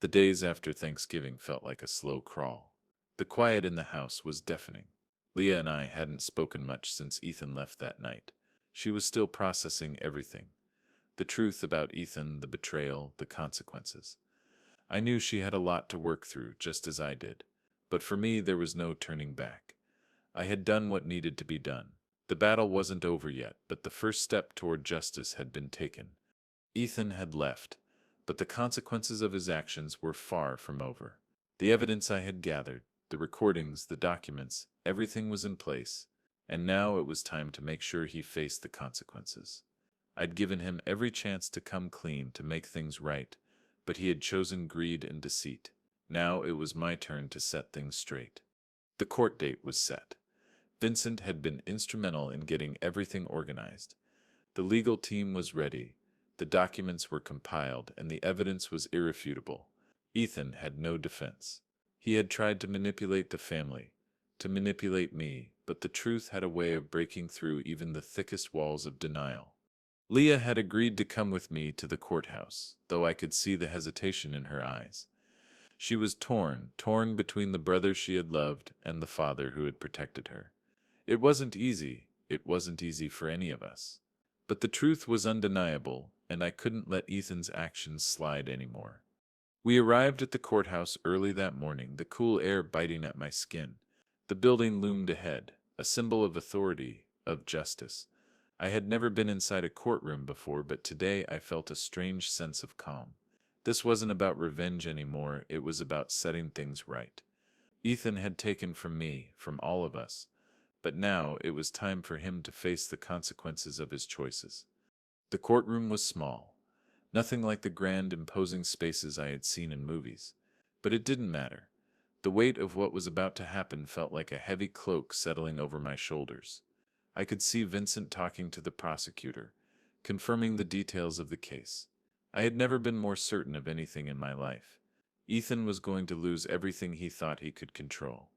The days after Thanksgiving felt like a slow crawl. The quiet in the house was deafening. Leah and I hadn't spoken much since Ethan left that night. She was still processing everything. The truth about Ethan, the betrayal, the consequences. I knew she had a lot to work through, just as I did. But for me, there was no turning back. I had done what needed to be done. The battle wasn't over yet, but the first step toward justice had been taken. Ethan had left, but the consequences of his actions were far from over. The evidence I had gathered, the recordings, the documents, everything was in place, and now it was time to make sure he faced the consequences. I'd given him every chance to come clean, to make things right, but he had chosen greed and deceit. Now it was my turn to set things straight. The court date was set. Vincent had been instrumental in getting everything organized. The legal team was ready. The documents were compiled, and the evidence was irrefutable. Ethan had no defense. He had tried to manipulate the family, to manipulate me, but the truth had a way of breaking through even the thickest walls of denial. Leah had agreed to come with me to the courthouse, though I could see the hesitation in her eyes. She was torn between the brother she had loved and the father who had protected her. It wasn't easy. It wasn't easy for any of us. But the truth was undeniable, and I couldn't let Ethan's actions slide anymore. We arrived at the courthouse early that morning, the cool air biting at my skin. The building loomed ahead, a symbol of authority, of justice. I had never been inside a courtroom before, but today I felt a strange sense of calm. This wasn't about revenge anymore, it was about setting things right. Ethan had taken from me, from all of us, but now it was time for him to face the consequences of his choices. The courtroom was small, nothing like the grand, imposing spaces I had seen in movies. But it didn't matter. The weight of what was about to happen felt like a heavy cloak settling over my shoulders. I could see Vincent talking to the prosecutor, confirming the details of the case. I had never been more certain of anything in my life. Ethan was going to lose everything he thought he could control.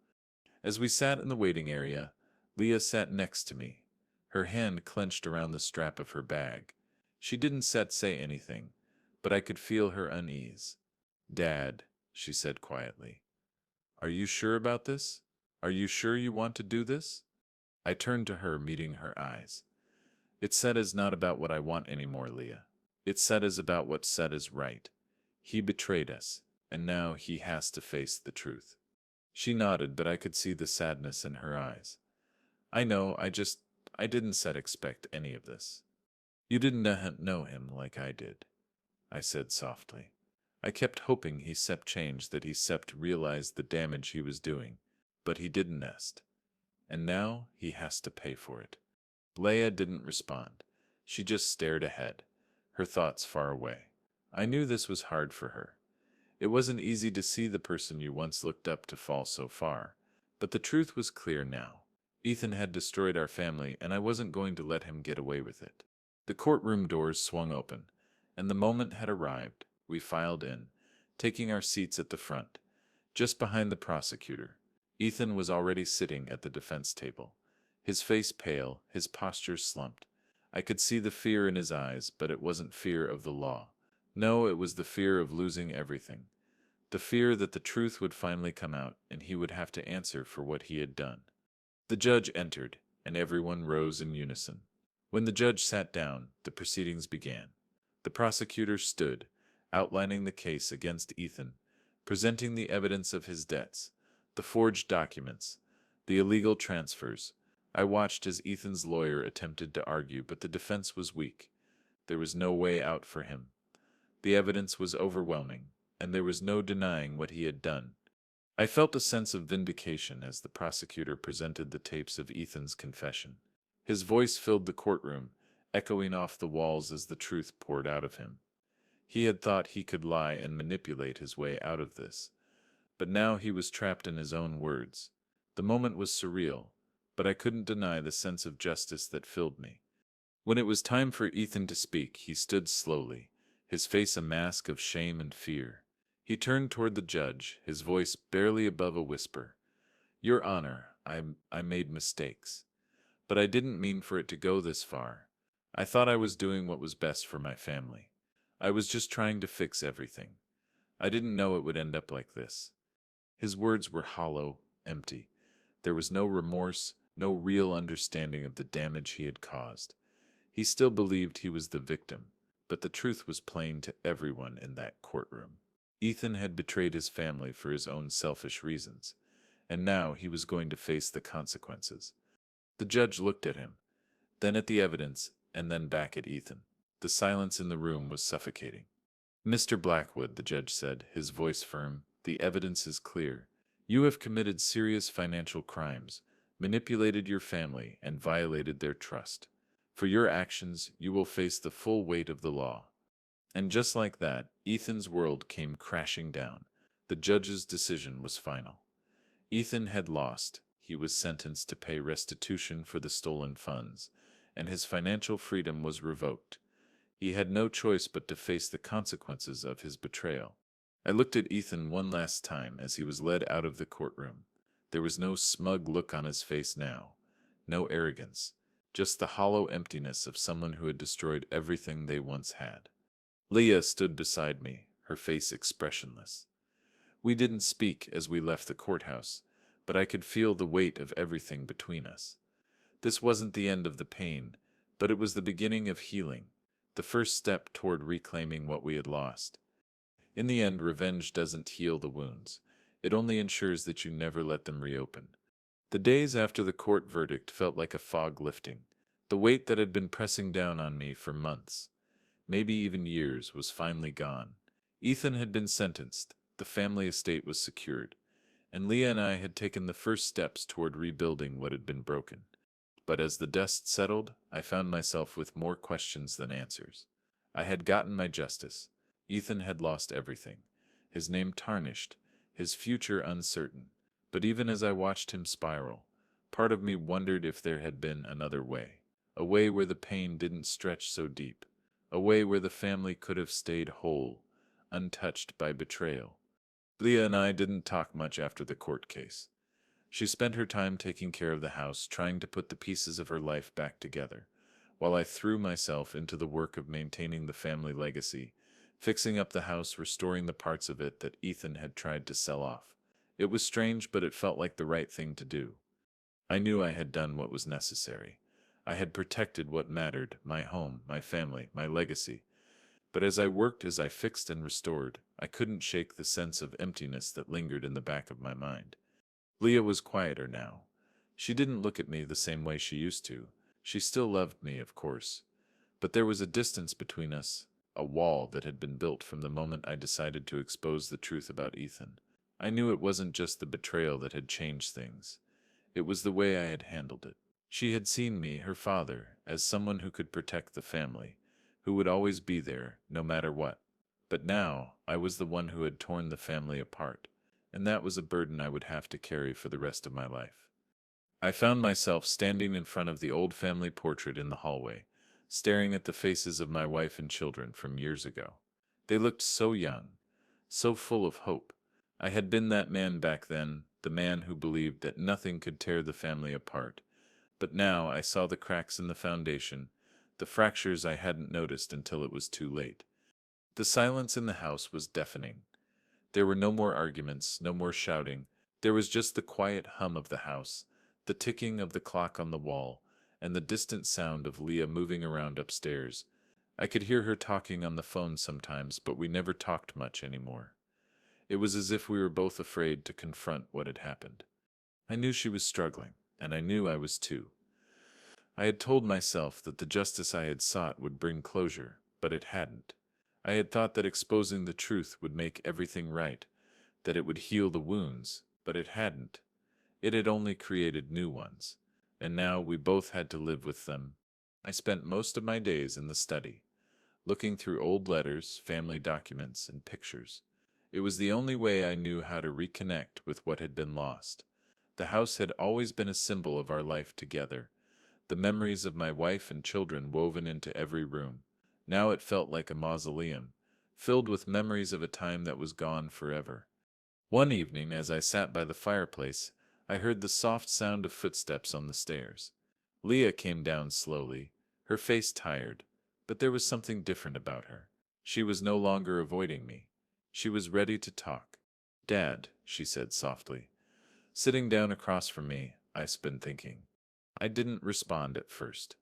As we sat in the waiting area, Leah sat next to me, her hand clenched around the strap of her bag. She didn't say anything, but I could feel her unease. "Dad," she said quietly, "are you sure about this? Are you sure you want to do this?" I turned to her, meeting her eyes. "It's said is not about what I want anymore, Leah. It's said is about what's said is right. He betrayed us, and now he has to face the truth." She nodded, but I could see the sadness in her eyes. "I know, I didn't expect any of this." "You didn't know him like I did," I said softly. "I kept hoping he changed, that he realized the damage he was doing, but he didn't nest. And now he has to pay for it." Leia didn't respond. She just stared ahead, her thoughts far away. I knew this was hard for her. It wasn't easy to see the person you once looked up to fall so far. But the truth was clear now. Ethan had destroyed our family, and I wasn't going to let him get away with it. The courtroom doors swung open, and the moment had arrived. We filed in, taking our seats at the front, just behind the prosecutor. Ethan was already sitting at the defense table, his face pale, his posture slumped. I could see the fear in his eyes, but it wasn't fear of the law. No, it was the fear of losing everything. The fear that the truth would finally come out and he would have to answer for what he had done. The judge entered, and everyone rose in unison. When the judge sat down, the proceedings began. The prosecutor stood, outlining the case against Ethan, presenting the evidence of his debts, the forged documents, the illegal transfers. I watched as Ethan's lawyer attempted to argue, but the defense was weak. There was no way out for him. The evidence was overwhelming, and there was no denying what he had done. I felt a sense of vindication as the prosecutor presented the tapes of Ethan's confession. His voice filled the courtroom, echoing off the walls as the truth poured out of him. He had thought he could lie and manipulate his way out of this, but now he was trapped in his own words. The moment was surreal, but I couldn't deny the sense of justice that filled me. When it was time for Ethan to speak, he stood slowly, his face a mask of shame and fear. He turned toward the judge, his voice barely above a whisper. "Your Honor, I made mistakes. But I didn't mean for it to go this far. I thought I was doing what was best for my family. I was just trying to fix everything. I didn't know it would end up like this." His words were hollow, empty. There was no remorse, no real understanding of the damage he had caused. He still believed he was the victim, but the truth was plain to everyone in that courtroom. Ethan had betrayed his family for his own selfish reasons, and now he was going to face the consequences. The judge looked at him, then at the evidence, and then back at Ethan. The silence in the room was suffocating. "Mr. Blackwood," the judge said, his voice firm, "the evidence is clear. You have committed serious financial crimes, manipulated your family, and violated their trust. For your actions, you will face the full weight of the law." And just like that, Ethan's world came crashing down. The judge's decision was final. Ethan had lost. He was sentenced to pay restitution for the stolen funds, and his financial freedom was revoked. He had no choice but to face the consequences of his betrayal. I looked at Ethan one last time as he was led out of the courtroom. There was no smug look on his face now, no arrogance, just the hollow emptiness of someone who had destroyed everything they once had. Leah stood beside me, her face expressionless. We didn't speak as we left the courthouse, but I could feel the weight of everything between us. This wasn't the end of the pain, but it was the beginning of healing, the first step toward reclaiming what we had lost. In the end, revenge doesn't heal the wounds. It only ensures that you never let them reopen. The days after the court verdict felt like a fog lifting. The weight that had been pressing down on me for months, maybe even years, was finally gone. Ethan had been sentenced, the family estate was secured, and Leah and I had taken the first steps toward rebuilding what had been broken. But as the dust settled, I found myself with more questions than answers. I had gotten my justice. Ethan had lost everything, his name tarnished, his future uncertain. But even as I watched him spiral, part of me wondered if there had been another way, a way where the pain didn't stretch so deep, a way where the family could have stayed whole, untouched by betrayal. Leah and I didn't talk much after the court case. She spent her time taking care of the house, trying to put the pieces of her life back together, while I threw myself into the work of maintaining the family legacy, fixing up the house, restoring the parts of it that Ethan had tried to sell off. It was strange, but it felt like the right thing to do. I knew I had done what was necessary. I had protected what mattered, my home, my family, my legacy. But as I worked, as I fixed and restored, I couldn't shake the sense of emptiness that lingered in the back of my mind. Leah was quieter now. She didn't look at me the same way she used to. She still loved me, of course. But there was a distance between us, a wall that had been built from the moment I decided to expose the truth about Ethan. I knew it wasn't just the betrayal that had changed things. It was the way I had handled it. She had seen me, her father, as someone who could protect the family, who would always be there, no matter what. But now, I was the one who had torn the family apart, and that was a burden I would have to carry for the rest of my life. I found myself standing in front of the old family portrait in the hallway, staring at the faces of my wife and children from years ago. They looked so young, so full of hope. I had been that man back then, the man who believed that nothing could tear the family apart. But now I saw the cracks in the foundation, the fractures I hadn't noticed until it was too late. The silence in the house was deafening. There were no more arguments, no more shouting. There was just the quiet hum of the house, the ticking of the clock on the wall, and the distant sound of Leah moving around upstairs. I could hear her talking on the phone sometimes, but we never talked much anymore. It was as if we were both afraid to confront what had happened. I knew she was struggling, and I knew I was too. I had told myself that the justice I had sought would bring closure, but it hadn't. I had thought that exposing the truth would make everything right, that it would heal the wounds, but it hadn't. It had only created new ones, and now we both had to live with them. I spent most of my days in the study, looking through old letters, family documents, and pictures. It was the only way I knew how to reconnect with what had been lost. The house had always been a symbol of our life together, the memories of my wife and children woven into every room. Now it felt like a mausoleum, filled with memories of a time that was gone forever. One evening, as I sat by the fireplace, I heard the soft sound of footsteps on the stairs. Leah came down slowly, her face tired, but there was something different about her. She was no longer avoiding me. She was ready to talk. "Dad," she said softly. Sitting down across from me, I've been thinking. I didn't respond at first.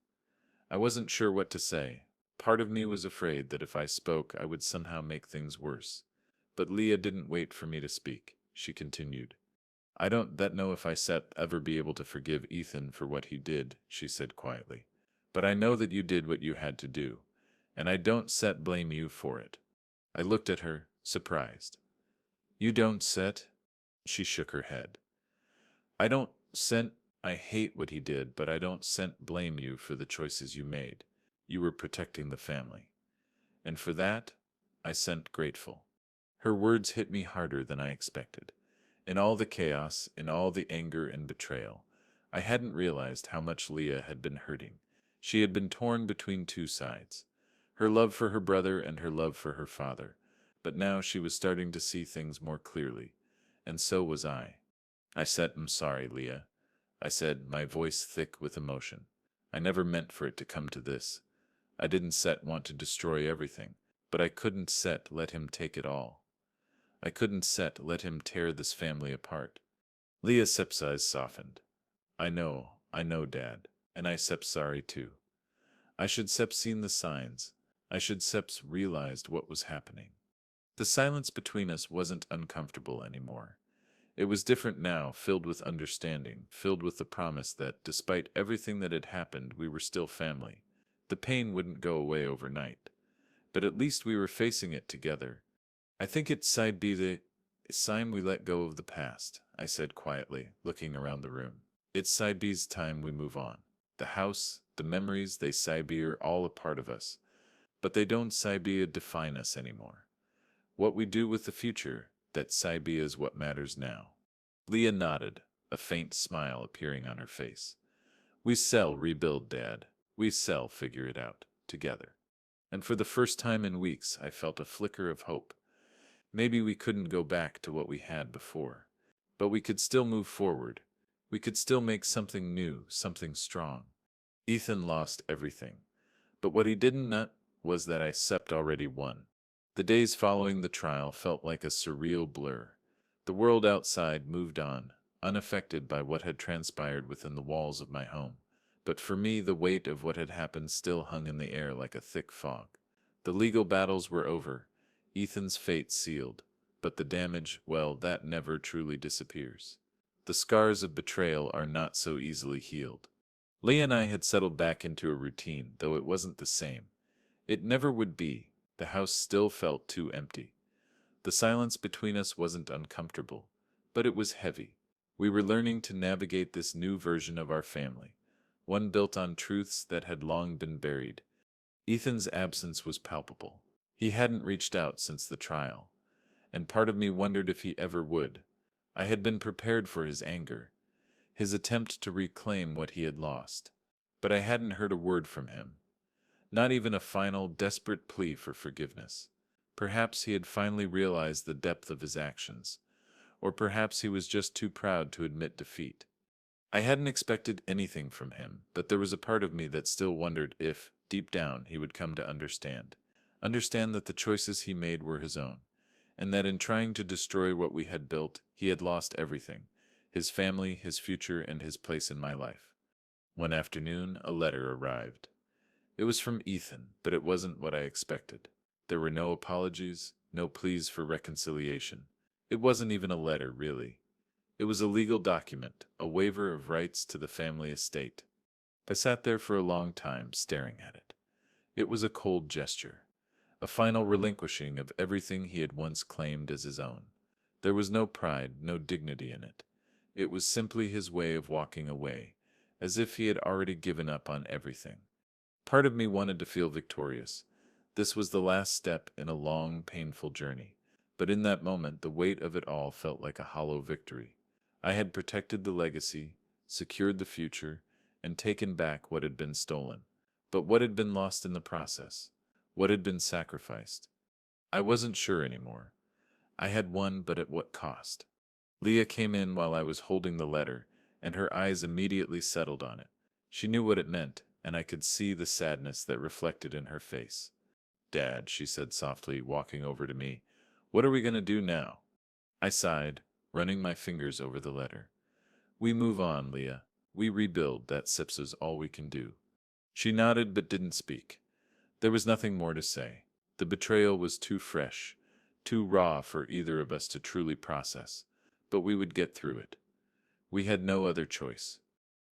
I wasn't sure what to say. Part of me was afraid that if I spoke, I would somehow make things worse. But Leah didn't wait for me to speak. She continued. "I don't that know if I set ever be able to forgive Ethan for what he did," she said quietly. "But I know that you did what you had to do, and I don't set blame you for it." I looked at her, surprised. "You don't set?" She shook her head. "I don't sent I hate what he did, but I don't sent blame you for the choices you made. You were protecting the family. And for that, I sent grateful." Her words hit me harder than I expected. In all the chaos, in all the anger and betrayal, I hadn't realized how much Leah had been hurting. She had been torn between two sides, her love for her brother and her love for her father. But now she was starting to see things more clearly, and so was I. I said, "I'm sorry, Leah," I said, my voice thick with emotion. "I never meant for it to come to this. I didn't want to destroy everything, but I couldn't let him take it all. I couldn't let him tear this family apart." Leah's eyes softened. I know, Dad, and I sorry too. I should seen the signs. I should realized what was happening." The silence between us wasn't uncomfortable anymore. It was different now, filled with understanding, filled with the promise that, despite everything that had happened, we were still family. The pain wouldn't go away overnight, but at least we were facing it together. "I think it's time we let go of the past," I said quietly, looking around the room. "It's time we move on. The house, the memories, are all a part of us, but they don't define us anymore. What we do with the future, that is what matters now." Leah nodded, a faint smile appearing on her face. "We rebuild, Dad. We figure it out, together." And for the first time in weeks, I felt a flicker of hope. Maybe we couldn't go back to what we had before, but we could still move forward. We could still make something new, something strong. Ethan lost everything, but what he didn't know was that I already won. The days following the trial felt like a surreal blur. The world outside moved on, unaffected by what had transpired within the walls of my home. But for me, the weight of what had happened still hung in the air like a thick fog. The legal battles were over, Ethan's fate sealed, but the damage, well, that never truly disappears. The scars of betrayal are not so easily healed. Leah and I had settled back into a routine, though it wasn't the same. It never would be. The house still felt too empty. The silence between us wasn't uncomfortable, but it was heavy. We were learning to navigate this new version of our family, one built on truths that had long been buried. Ethan's absence was palpable. He hadn't reached out since the trial, and part of me wondered if he ever would. I had been prepared for his anger, his attempt to reclaim what he had lost. But I hadn't heard a word from him, not even a final, desperate plea for forgiveness. Perhaps he had finally realized the depth of his actions, or perhaps he was just too proud to admit defeat. I hadn't expected anything from him, but there was a part of me that still wondered if, deep down, he would come to understand. Understand that the choices he made were his own, and that in trying to destroy what we had built, he had lost everything: his family, his future, and his place in my life. One afternoon, a letter arrived. It was from Ethan, but it wasn't what I expected. There were no apologies, no pleas for reconciliation. It wasn't even a letter, really. It was a legal document, a waiver of rights to the family estate. I sat there for a long time, staring at it. It was a cold gesture, a final relinquishing of everything he had once claimed as his own. There was no pride, no dignity in it. It was simply his way of walking away, as if he had already given up on everything. Part of me wanted to feel victorious. This was the last step in a long, painful journey. But in that moment, the weight of it all felt like a hollow victory. I had protected the legacy, secured the future, and taken back what had been stolen. But what had been lost in the process? What had been sacrificed? I wasn't sure anymore. I had won, but at what cost? Leah came in while I was holding the letter, and her eyes immediately settled on it. She knew what it meant, and I could see the sadness that reflected in her face. "Dad," she said softly, walking over to me, "what are we going to do now?" I sighed, running my fingers over the letter. "We move on, Leah. We rebuild. That SIPS is all we can do." She nodded but didn't speak. There was nothing more to say. The betrayal was too fresh, too raw for either of us to truly process. But we would get through it. We had no other choice.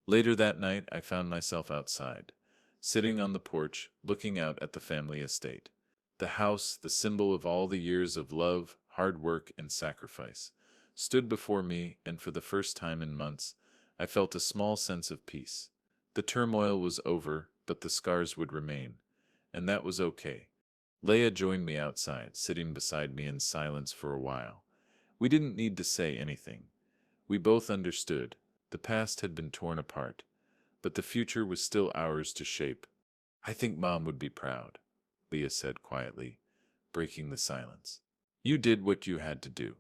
Later that night, I found myself outside, sitting on the porch, looking out at the family estate. The house, the symbol of all the years of love, hard work, and sacrifice, stood before me, and for the first time in months, I felt a small sense of peace. The turmoil was over, but the scars would remain, and that was okay. Leia joined me outside, sitting beside me in silence for a while. We didn't need to say anything. We both understood. The past had been torn apart, but the future was still ours to shape. "I think Mom would be proud," Leah said quietly, breaking the silence. "You did what you had to do."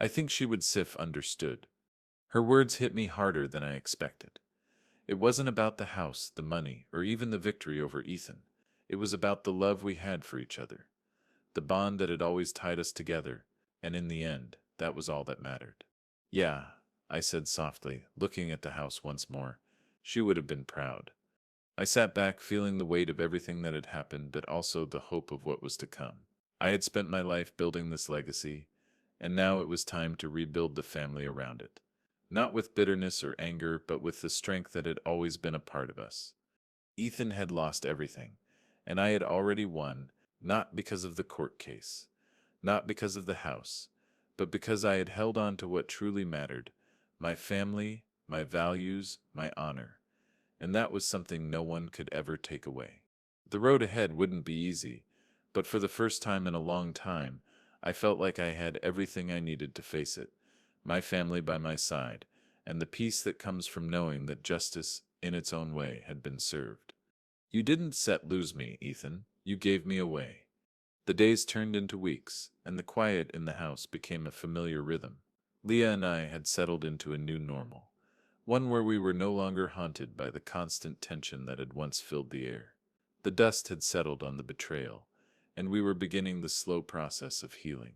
I think she would. Sif understood. Her words hit me harder than I expected. It wasn't about the house, the money, or even the victory over Ethan. It was about the love we had for each other, the bond that had always tied us together, and in the end, that was all that mattered. "Yeah," I said softly, looking at the house once more. "She would have been proud." I sat back, feeling the weight of everything that had happened, but also the hope of what was to come. I had spent my life building this legacy, and now it was time to rebuild the family around it. Not with bitterness or anger, but with the strength that had always been a part of us. Ethan had lost everything, and I had already won, not because of the court case, not because of the house, but because I had held on to what truly mattered: my family, my values, my honor. And that was something no one could ever take away. The road ahead wouldn't be easy, but for the first time in a long time, I felt like I had everything I needed to face it: my family by my side, and the peace that comes from knowing that justice, in its own way, had been served. "You didn't lose me, Ethan. You gave me away." The days turned into weeks, and the quiet in the house became a familiar rhythm. Leah and I had settled into a new normal, one where we were no longer haunted by the constant tension that had once filled the air. The dust had settled on the betrayal, and we were beginning the slow process of healing.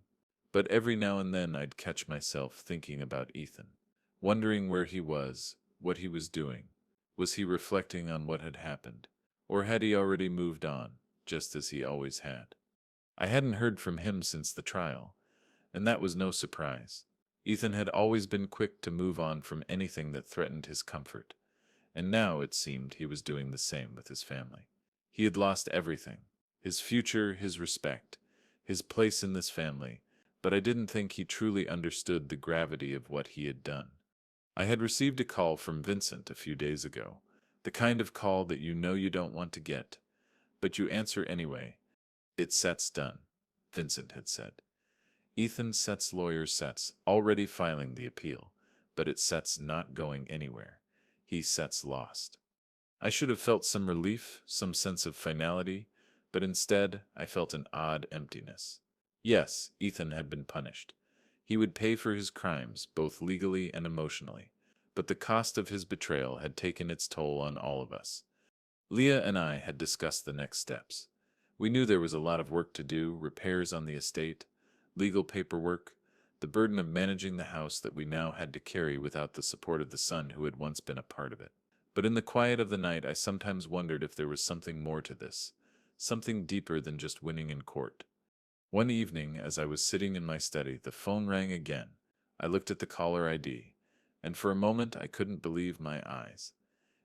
But every now and then I'd catch myself thinking about Ethan, wondering where he was, what he was doing. Was he reflecting on what had happened, or had he already moved on, just as he always had? I hadn't heard from him since the trial, and that was no surprise. Ethan had always been quick to move on from anything that threatened his comfort, and now it seemed he was doing the same with his family. He had lost everything: his future, his respect, his place in this family, but I didn't think he truly understood the gravity of what he had done. I had received a call from Vincent a few days ago, The kind of call that you know you don't want to get, but you answer anyway. It's Set's done, Vincent had said. Ethan Set's lawyer Set's already filing the appeal, but it's Set's not going anywhere. He Set's lost. I should have felt some relief, some sense of finality, but instead I felt an odd emptiness. Yes, Ethan had been punished. He would pay for his crimes, both legally and emotionally, but the cost of his betrayal had taken its toll on all of us. Leah and I had discussed the next steps. We knew there was a lot of work to do, repairs on the estate, legal paperwork, the burden of managing the house that we now had to carry without the support of the son who had once been a part of it. But in the quiet of the night, I sometimes wondered if there was something more to this, something deeper than just winning in court. One evening, as I was sitting in my study, the phone rang again. I looked at the caller ID, and for a moment I couldn't believe my eyes.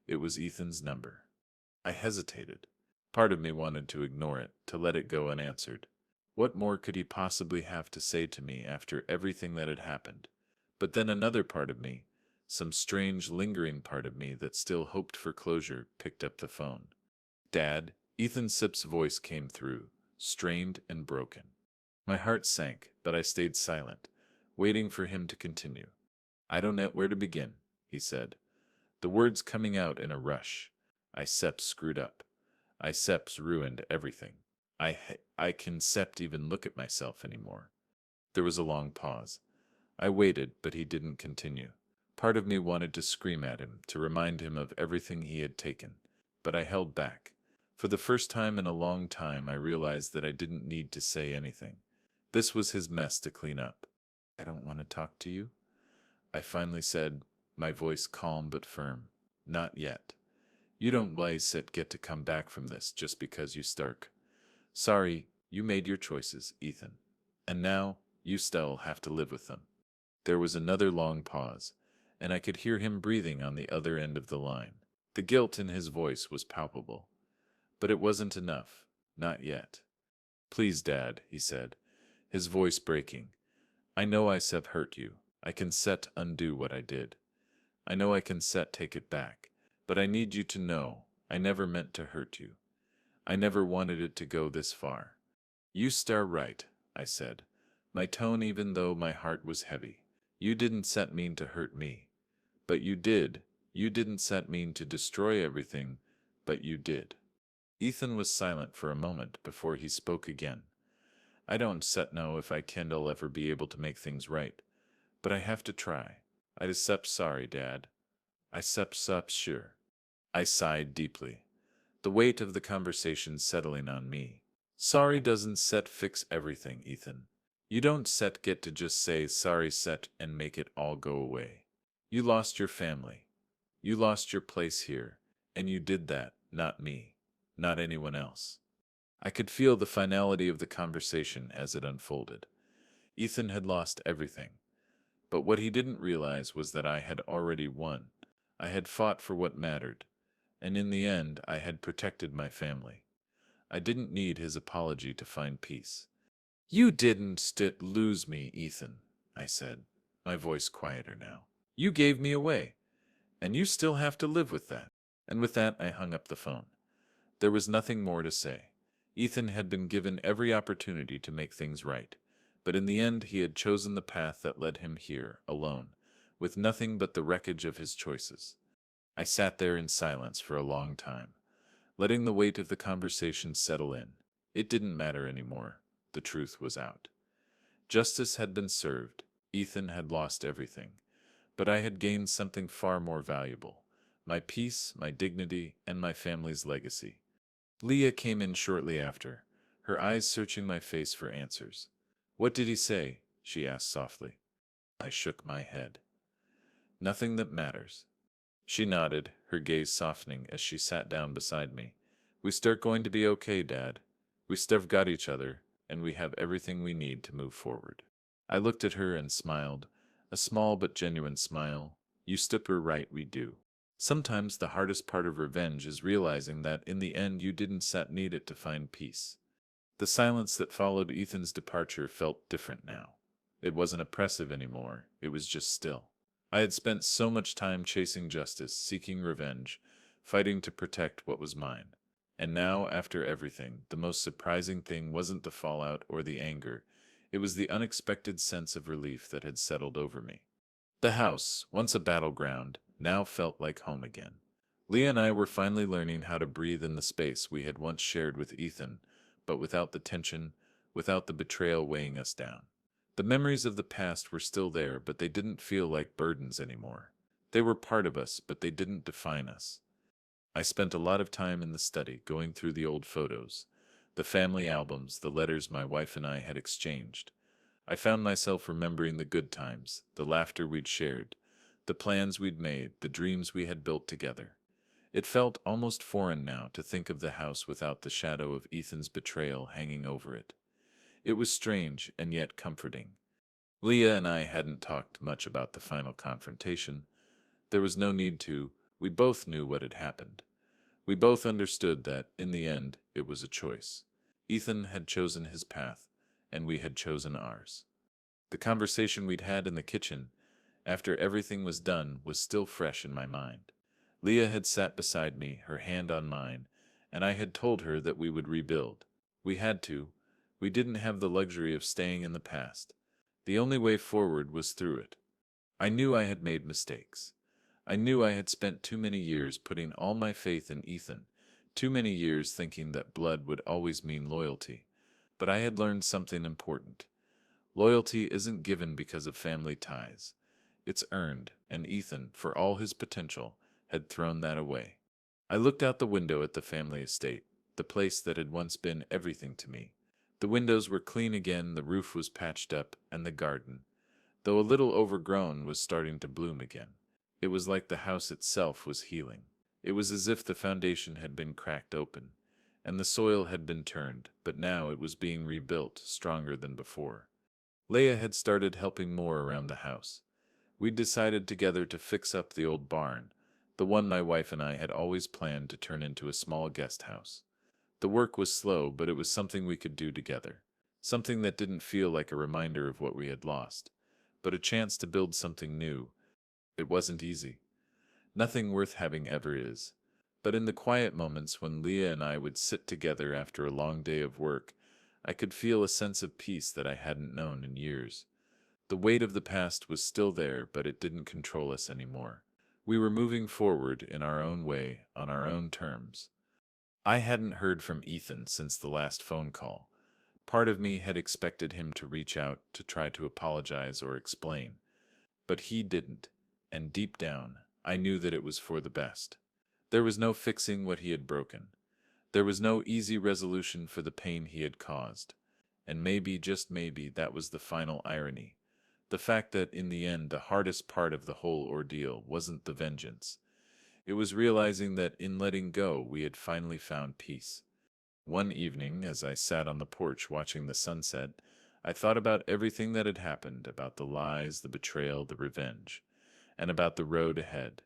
It was Ethan's number. I hesitated. Part of me wanted to ignore it, to let it go unanswered. What more could he possibly have to say to me after everything that had happened? But then another part of me, some strange lingering part of me that still hoped for closure, picked up the phone. Dad, Ethan Sip's voice came through, strained and broken. My heart sank, but I stayed silent, waiting for him to continue. I don't know where to begin, he said, the words coming out in a rush. Seps screwed up. Seps ruined everything. I can Sept even look at myself anymore. There was a long pause. I waited, but he didn't continue. Part of me wanted to scream at him, to remind him of everything he had taken, but I held back. For the first time in a long time, I realized that I didn't need to say anything. This was his mess to clean up. I don't want to talk to you, I finally said, my voice calm but firm. Not yet. You don't get to come back from this just because you stark. Sorry, you made your choices, Ethan. And now, you still have to live with them. There was another long pause, and I could hear him breathing on the other end of the line. The guilt in his voice was palpable. But it wasn't enough. Not yet. Please, Dad, he said, his voice breaking. I know I have hurt you. I can set undo what I did. I know I can set take it back. But I need you to know, I never meant to hurt you. I never wanted it to go this far. You star right, I said, my tone even though my heart was heavy. You didn't set mean to hurt me. But you did. You didn't set mean to destroy everything, but you did. Ethan was silent for a moment before he spoke again. I don't set know if I can'll ever be able to make things right, but I have to try. I accept sorry, Dad. I accept sure. I sighed deeply, the weight of the conversation settling on me. Sorry doesn't set fix everything, Ethan. You don't set get to just say sorry set and make it all go away. You lost your family. You lost your place here, and you did that, not me, not anyone else. I could feel the finality of the conversation as it unfolded. Ethan had lost everything. But what he didn't realize was that I had already won. I had fought for what mattered, and in the end I had protected my family. I didn't need his apology to find peace. You didn't lose me, Ethan, I said, my voice quieter now. You gave me away, and you still have to live with that. And with that I hung up the phone. There was nothing more to say. Ethan had been given every opportunity to make things right, but in the end he had chosen the path that led him here, alone, with nothing but the wreckage of his choices. I sat there in silence for a long time, letting the weight of the conversation settle in. It didn't matter anymore. The truth was out. Justice had been served. Ethan had lost everything. But I had gained something far more valuable. My peace, my dignity, and my family's legacy. Leah came in shortly after, her eyes searching my face for answers. What did he say? She asked softly. I shook my head. Nothing that matters. She nodded, her gaze softening as she sat down beside me. We start going to be okay, Dad. We still got each other, and we have everything we need to move forward. I looked at her and smiled, a small but genuine smile. You were right, we do. Sometimes the hardest part of revenge is realizing that in the end you didn't need it to find peace. The silence that followed Ethan's departure felt different now. It wasn't oppressive anymore, it was just still. I had spent so much time chasing justice, seeking revenge, fighting to protect what was mine. And now, after everything, the most surprising thing wasn't the fallout or the anger, it was the unexpected sense of relief that had settled over me. The house, once a battleground, now felt like home again. Leah and I were finally learning how to breathe in the space we had once shared with Ethan, but without the tension, without the betrayal weighing us down. The memories of the past were still there, but they didn't feel like burdens anymore. They were part of us, but they didn't define us. I spent a lot of time in the study, going through the old photos, the family albums, the letters my wife and I had exchanged. I found myself remembering the good times, the laughter we'd shared, the plans we'd made, the dreams we had built together. It felt almost foreign now to think of the house without the shadow of Ethan's betrayal hanging over it. It was strange and yet comforting. Leah and I hadn't talked much about the final confrontation. There was no need to. We both knew what had happened. We both understood that, in the end, it was a choice. Ethan had chosen his path, and we had chosen ours. The conversation we'd had in the kitchen, after everything was done, was still fresh in my mind. Leah had sat beside me, her hand on mine, and I had told her that we would rebuild. We had to. We didn't have the luxury of staying in the past. The only way forward was through it. I knew I had made mistakes. I knew I had spent too many years putting all my faith in Ethan, too many years thinking that blood would always mean loyalty. But I had learned something important. Loyalty isn't given because of family ties. It's earned, and Ethan, for all his potential, had thrown that away. I looked out the window at the family estate, the place that had once been everything to me. The windows were clean again, the roof was patched up, and the garden, though a little overgrown, was starting to bloom again. It was like the house itself was healing. It was as if the foundation had been cracked open, and the soil had been turned, but now it was being rebuilt, stronger than before. Leah had started helping more around the house. We'd decided together to fix up the old barn, the one my wife and I had always planned to turn into a small guest house. The work was slow, but it was something we could do together. Something that didn't feel like a reminder of what we had lost, but a chance to build something new. It wasn't easy. Nothing worth having ever is. But in the quiet moments when Leah and I would sit together after a long day of work, I could feel a sense of peace that I hadn't known in years. The weight of the past was still there, but it didn't control us anymore. We were moving forward in our own way, on our own terms. I hadn't heard from Ethan since the last phone call. Part of me had expected him to reach out to try to apologize or explain, but he didn't, and deep down, I knew that it was for the best. There was no fixing what he had broken. There was no easy resolution for the pain he had caused. And maybe, just maybe, that was the final irony. The fact that, in the end, the hardest part of the whole ordeal wasn't the vengeance. It was realizing that, in letting go, we had finally found peace. One evening, as I sat on the porch watching the sunset, I thought about everything that had happened, about the lies, the betrayal, the revenge, and about the road ahead.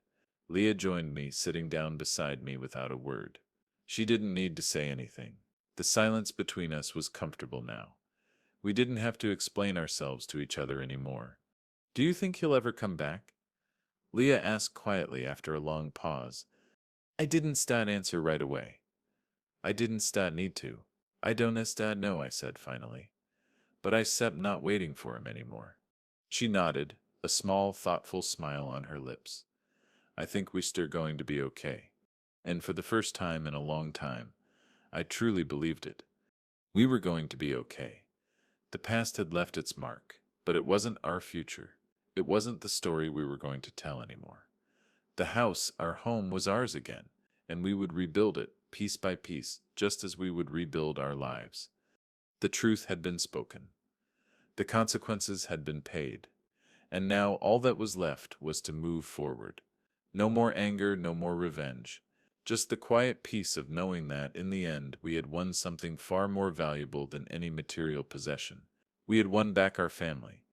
Leah joined me, sitting down beside me without a word. She didn't need to say anything. The silence between us was comfortable now. We didn't have to explain ourselves to each other anymore. "Do you think he'll ever come back?" Leah asked quietly after a long pause. I didn't answer right away. I didn't need to. "I don't know," I said finally. But I not waiting for him anymore. She nodded, a small, thoughtful smile on her lips. "I think we're still going to be okay." And for the first time in a long time, I truly believed it. We were going to be okay. The past had left its mark, but it wasn't our future. It wasn't the story we were going to tell anymore. The house, our home, was ours again, and we would rebuild it, piece by piece, just as we would rebuild our lives. The truth had been spoken. The consequences had been paid. And now all that was left was to move forward. No more anger, no more revenge. Just the quiet peace of knowing that, in the end, we had won something far more valuable than any material possession. We had won back our family.